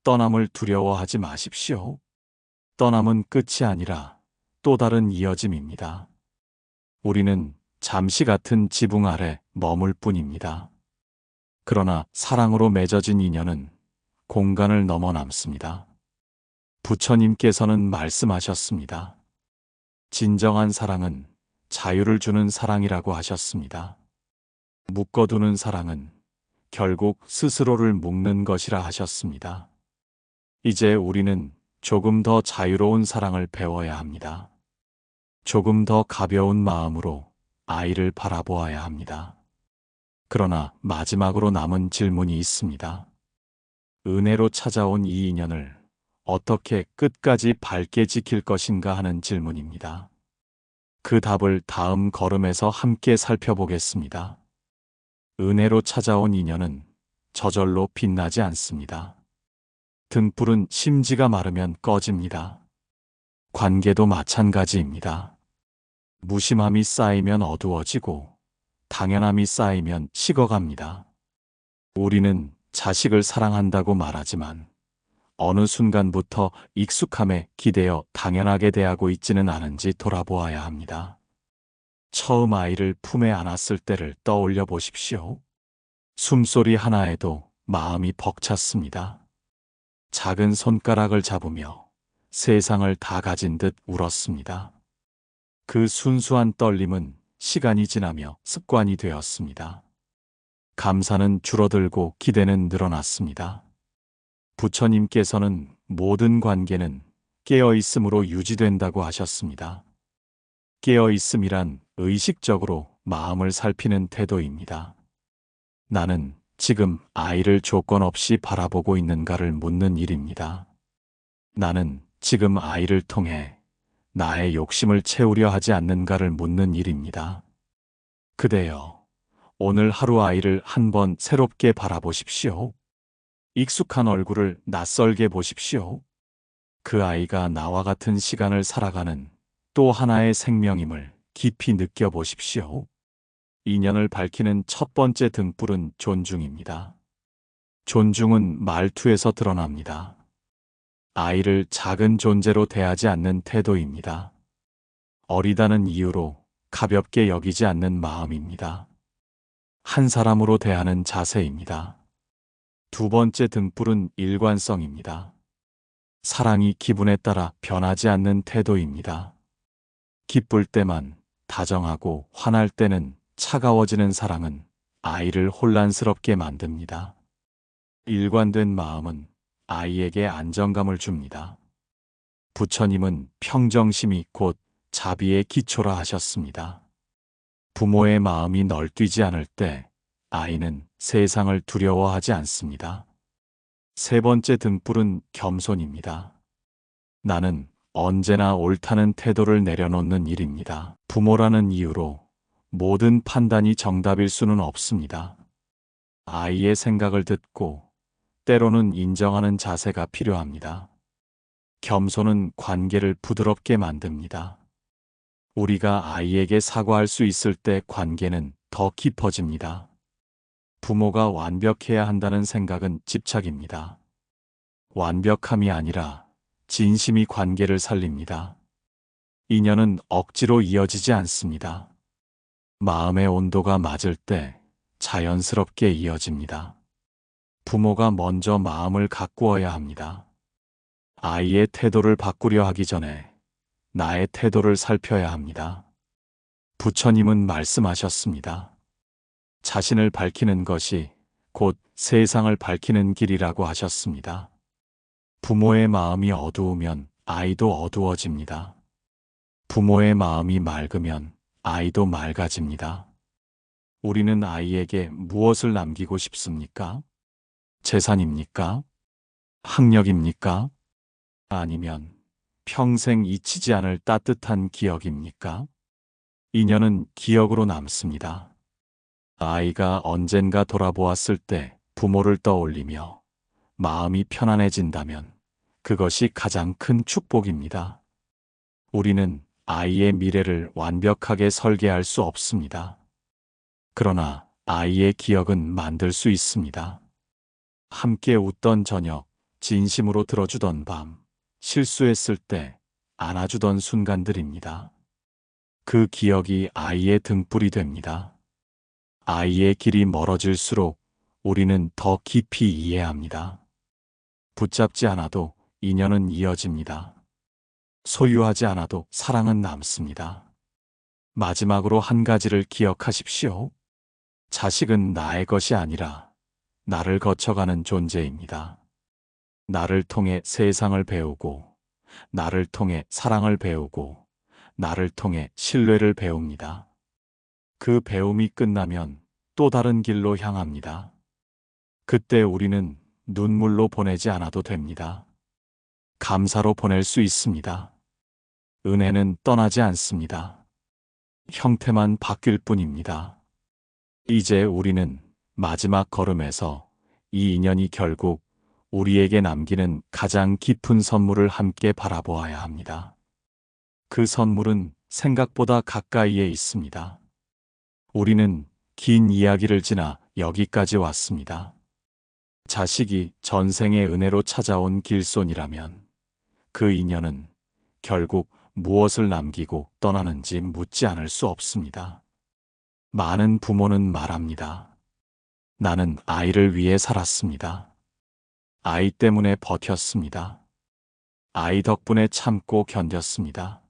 떠남을 두려워하지 마십시오. 떠남은 끝이 아니라 또 다른 이어짐입니다. 우리는 잠시 같은 지붕 아래 머물 뿐입니다. 그러나 사랑으로 맺어진 인연은 공간을 넘어 남습니다. 부처님께서는 말씀하셨습니다. 진정한 사랑은 자유를 주는 사랑이라고 하셨습니다. 묶어두는 사랑은 결국 스스로를 묶는 것이라 하셨습니다. 이제 우리는 조금 더 자유로운 사랑을 배워야 합니다. 조금 더 가벼운 마음으로 아이를 바라보아야 합니다. 그러나 마지막으로 남은 질문이 있습니다. 은혜로 찾아온 이 인연을 어떻게 끝까지 밝게 지킬 것인가 하는 질문입니다. 그 답을 다음 걸음에서 함께 살펴보겠습니다. 은혜로 찾아온 인연은 저절로 빛나지 않습니다. 등불은 심지가 마르면 꺼집니다. 관계도 마찬가지입니다. 무심함이 쌓이면 어두워지고 당연함이 쌓이면 식어갑니다. 우리는 자식을 사랑한다고 말하지만 어느 순간부터 익숙함에 기대어 당연하게 대하고 있지는 않은지 돌아보아야 합니다. 처음 아이를 품에 안았을 때를 떠올려 보십시오. 숨소리 하나에도 마음이 벅찼습니다. 작은 손가락을 잡으며 세상을 다 가진 듯 울었습니다. 그 순수한 떨림은 시간이 지나며 습관이 되었습니다. 감사는 줄어들고 기대는 늘어났습니다. 부처님께서는 모든 관계는 깨어있음으로 유지된다고 하셨습니다. 깨어있음이란 의식적으로 마음을 살피는 태도입니다. 나는 지금 아이를 조건 없이 바라보고 있는가를 묻는 일입니다. 나는 지금 아이를 통해 나의 욕심을 채우려 하지 않는가를 묻는 일입니다. 그대여, 오늘 하루 아이를 한번 새롭게 바라보십시오. 익숙한 얼굴을 낯설게 보십시오. 그 아이가 나와 같은 시간을 살아가는 또 하나의 생명임을 깊이 느껴보십시오. 인연을 밝히는 첫 번째 등불은 존중입니다. 존중은 말투에서 드러납니다. 아이를 작은 존재로 대하지 않는 태도입니다. 어리다는 이유로 가볍게 여기지 않는 마음입니다. 한 사람으로 대하는 자세입니다. 두 번째 등불은 일관성입니다. 사랑이 기분에 따라 변하지 않는 태도입니다. 기쁠 때만 다정하고 화날 때는 차가워지는 사랑은 아이를 혼란스럽게 만듭니다. 일관된 마음은 아이에게 안정감을 줍니다. 부처님은 평정심이 곧 자비의 기초라 하셨습니다. 부모의 마음이 널뛰지 않을 때 아이는 세상을 두려워하지 않습니다. 세 번째 등불은 겸손입니다. 나는 언제나 옳다는 태도를 내려놓는 일입니다. 부모라는 이유로 모든 판단이 정답일 수는 없습니다. 아이의 생각을 듣고 때로는 인정하는 자세가 필요합니다. 겸손은 관계를 부드럽게 만듭니다. 우리가 아이에게 사과할 수 있을 때 관계는 더 깊어집니다. 부모가 완벽해야 한다는 생각은 집착입니다. 완벽함이 아니라 진심이 관계를 살립니다. 인연은 억지로 이어지지 않습니다. 마음의 온도가 맞을 때 자연스럽게 이어집니다. 부모가 먼저 마음을 가꾸어야 합니다. 아이의 태도를 바꾸려 하기 전에 나의 태도를 살펴야 합니다. 부처님은 말씀하셨습니다. 자신을 밝히는 것이 곧 세상을 밝히는 길이라고 하셨습니다. 부모의 마음이 어두우면 아이도 어두워집니다. 부모의 마음이 맑으면 아이도 맑아집니다. 우리는 아이에게 무엇을 남기고 싶습니까? 재산입니까? 학력입니까? 아니면 평생 잊히지 않을 따뜻한 기억입니까? 인연은 기억으로 남습니다. 아이가 언젠가 돌아보았을 때 부모를 떠올리며 마음이 편안해진다면 그것이 가장 큰 축복입니다. 우리는 아이의 미래를 완벽하게 설계할 수 없습니다. 그러나 아이의 기억은 만들 수 있습니다. 함께 웃던 저녁, 진심으로 들어주던 밤, 실수했을 때 안아주던 순간들입니다. 그 기억이 아이의 등불이 됩니다. 아이의 길이 멀어질수록 우리는 더 깊이 이해합니다. 붙잡지 않아도 인연은 이어집니다. 소유하지 않아도 사랑은 남습니다. 마지막으로 한 가지를 기억하십시오. 자식은 나의 것이 아니라 나를 거쳐가는 존재입니다. 나를 통해 세상을 배우고, 나를 통해 사랑을 배우고, 나를 통해 신뢰를 배웁니다. 그 배움이 끝나면 또 다른 길로 향합니다. 그때 우리는 눈물로 보내지 않아도 됩니다. 감사로 보낼 수 있습니다. 은혜는 떠나지 않습니다. 형태만 바뀔 뿐입니다. 이제 우리는 마지막 걸음에서 이 인연이 결국 우리에게 남기는 가장 깊은 선물을 함께 바라보아야 합니다. 그 선물은 생각보다 가까이에 있습니다. 우리는 긴 이야기를 지나 여기까지 왔습니다. 자식이 전생의 은혜로 찾아온 길손이라면 그 인연은 결국 무엇을 남기고 떠나는지 묻지 않을 수 없습니다. 많은 부모는 말합니다. 나는 아이를 위해 살았습니다. 아이 때문에 버텼습니다. 아이 덕분에 참고 견뎠습니다.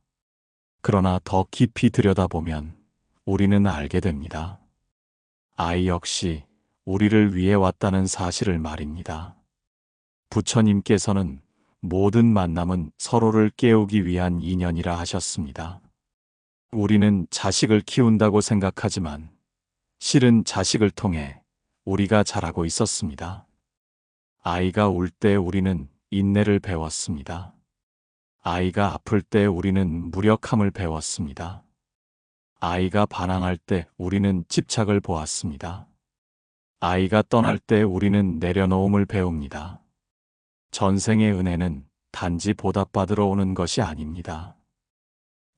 그러나 더 깊이 들여다보면 우리는 알게 됩니다. 아이 역시 우리를 위해 왔다는 사실을 말입니다. 부처님께서는 모든 만남은 서로를 깨우기 위한 인연이라 하셨습니다. 우리는 자식을 키운다고 생각하지만 실은 자식을 통해 우리가 자라고 있었습니다. 아이가 울 때 우리는 인내를 배웠습니다. 아이가 아플 때 우리는 무력함을 배웠습니다. 아이가 반항할 때 우리는 집착을 보았습니다. 아이가 떠날 때 우리는 내려놓음을 배웁니다. 전생의 은혜는 단지 보답받으러 오는 것이 아닙니다.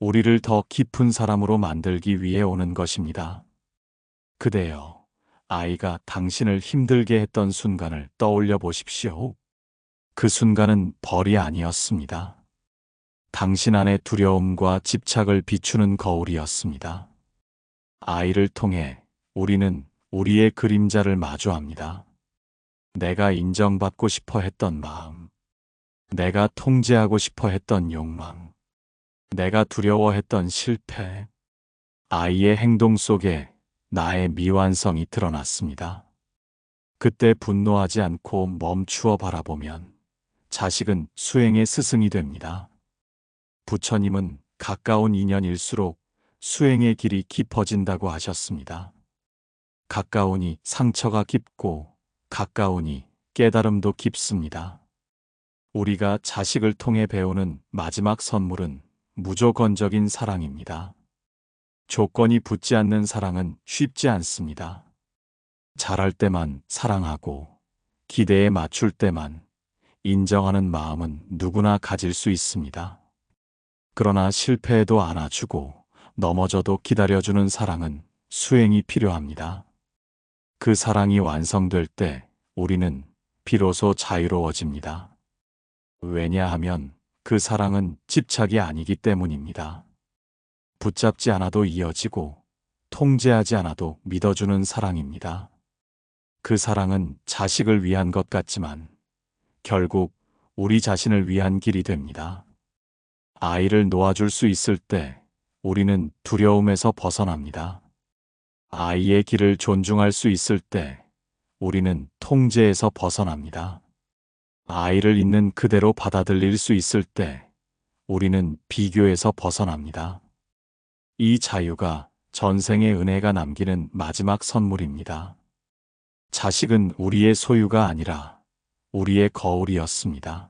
우리를 더 깊은 사람으로 만들기 위해 오는 것입니다. 그대여, 아이가 당신을 힘들게 했던 순간을 떠올려 보십시오. 그 순간은 벌이 아니었습니다. 당신 안의 두려움과 집착을 비추는 거울이었습니다. 아이를 통해 우리는 우리의 그림자를 마주합니다. 내가 인정받고 싶어 했던 마음, 내가 통제하고 싶어 했던 욕망, 내가 두려워했던 실패, 아이의 행동 속에 나의 미완성이 드러났습니다. 그때 분노하지 않고 멈추어 바라보면 자식은 수행의 스승이 됩니다. 부처님은 가까운 인연일수록 수행의 길이 깊어진다고 하셨습니다. 가까우니 상처가 깊고 가까우니 깨달음도 깊습니다. 우리가 자식을 통해 배우는 마지막 선물은 무조건적인 사랑입니다. 조건이 붙지 않는 사랑은 쉽지 않습니다. 잘할 때만 사랑하고 기대에 맞출 때만 인정하는 마음은 누구나 가질 수 있습니다. 그러나 실패해도 안아주고 넘어져도 기다려주는 사랑은 수행이 필요합니다. 그 사랑이 완성될 때 우리는 비로소 자유로워집니다. 왜냐하면 그 사랑은 집착이 아니기 때문입니다. 붙잡지 않아도 이어지고 통제하지 않아도 믿어주는 사랑입니다. 그 사랑은 자식을 위한 것 같지만 결국 우리 자신을 위한 길이 됩니다. 아이를 놓아줄 수 있을 때 우리는 두려움에서 벗어납니다. 아이의 길을 존중할 수 있을 때 우리는 통제에서 벗어납니다. 아이를 있는 그대로 받아들일 수 있을 때 우리는 비교에서 벗어납니다. 이 자유가 전생의 은혜가 남기는 마지막 선물입니다. 자식은 우리의 소유가 아니라 우리의 거울이었습니다.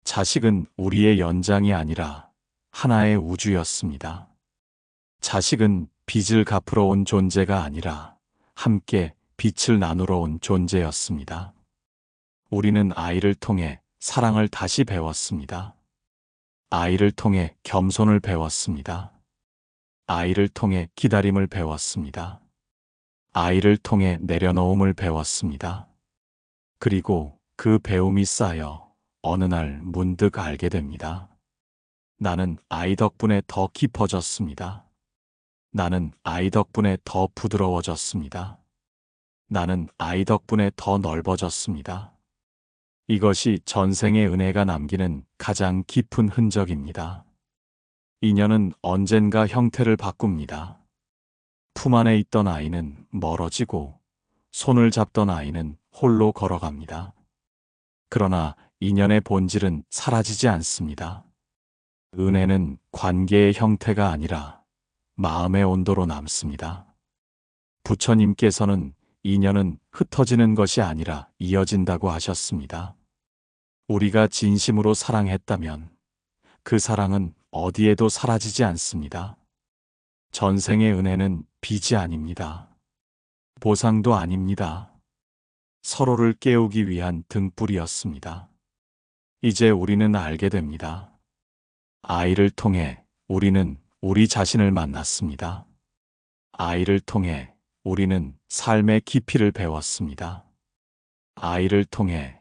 자식은 우리의 연장이 아니라 하나의 우주였습니다. 자식은 빚을 갚으러 온 존재가 아니라 함께 빛을 나누러 온 존재였습니다. 우리는 아이를 통해 사랑을 다시 배웠습니다. 아이를 통해 겸손을 배웠습니다. 아이를 통해 기다림을 배웠습니다. 아이를 통해 내려놓음을 배웠습니다. 그리고 그 배움이 쌓여 어느 날 문득 알게 됩니다. 나는 아이 덕분에 더 깊어졌습니다. 나는 아이 덕분에 더 부드러워졌습니다. 나는 아이 덕분에 더 넓어졌습니다. 이것이 전생의 은혜가 남기는 가장 깊은 흔적입니다. 인연은 언젠가 형태를 바꿉니다. 품 안에 있던 아이는 멀어지고 손을 잡던 아이는 홀로 걸어갑니다. 그러나 인연의 본질은 사라지지 않습니다. 은혜는 관계의 형태가 아니라 마음의 온도로 남습니다. 부처님께서는 인연은 흩어지는 것이 아니라 이어진다고 하셨습니다. 우리가 진심으로 사랑했다면 그 사랑은 어디에도 사라지지 않습니다. 전생의 은혜는 빚이 아닙니다. 보상도 아닙니다. 서로를 깨우기 위한 등불이었습니다. 이제 우리는 알게 됩니다. 아이를 통해 우리는 우리 자신을 만났습니다. 아이를 통해 우리는 삶의 깊이를 배웠습니다. 아이를 통해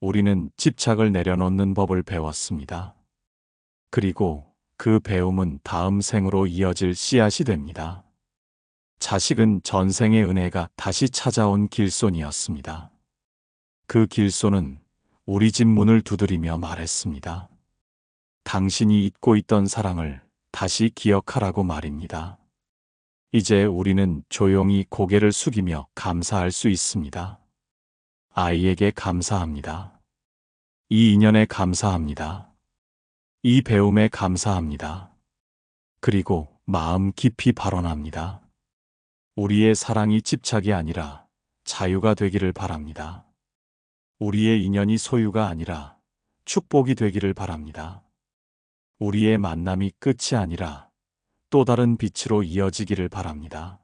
우리는 집착을 내려놓는 법을 배웠습니다. 그리고 그 배움은 다음 생으로 이어질 씨앗이 됩니다. 자식은 전생의 은혜가 다시 찾아온 길손이었습니다. 그 길손은 우리 집 문을 두드리며 말했습니다. 당신이 잊고 있던 사랑을 다시 기억하라고 말입니다. 이제 우리는 조용히 고개를 숙이며 감사할 수 있습니다. 아이에게 감사합니다. 이 인연에 감사합니다. 이 배움에 감사합니다. 그리고 마음 깊이 발언합니다. 우리의 사랑이 집착이 아니라 자유가 되기를 바랍니다. 우리의 인연이 소유가 아니라 축복이 되기를 바랍니다. 우리의 만남이 끝이 아니라 또 다른 빛으로 이어지기를 바랍니다.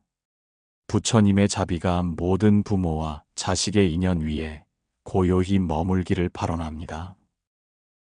부처님의 자비가 모든 부모와 자식의 인연 위에 고요히 머물기를 발언합니다.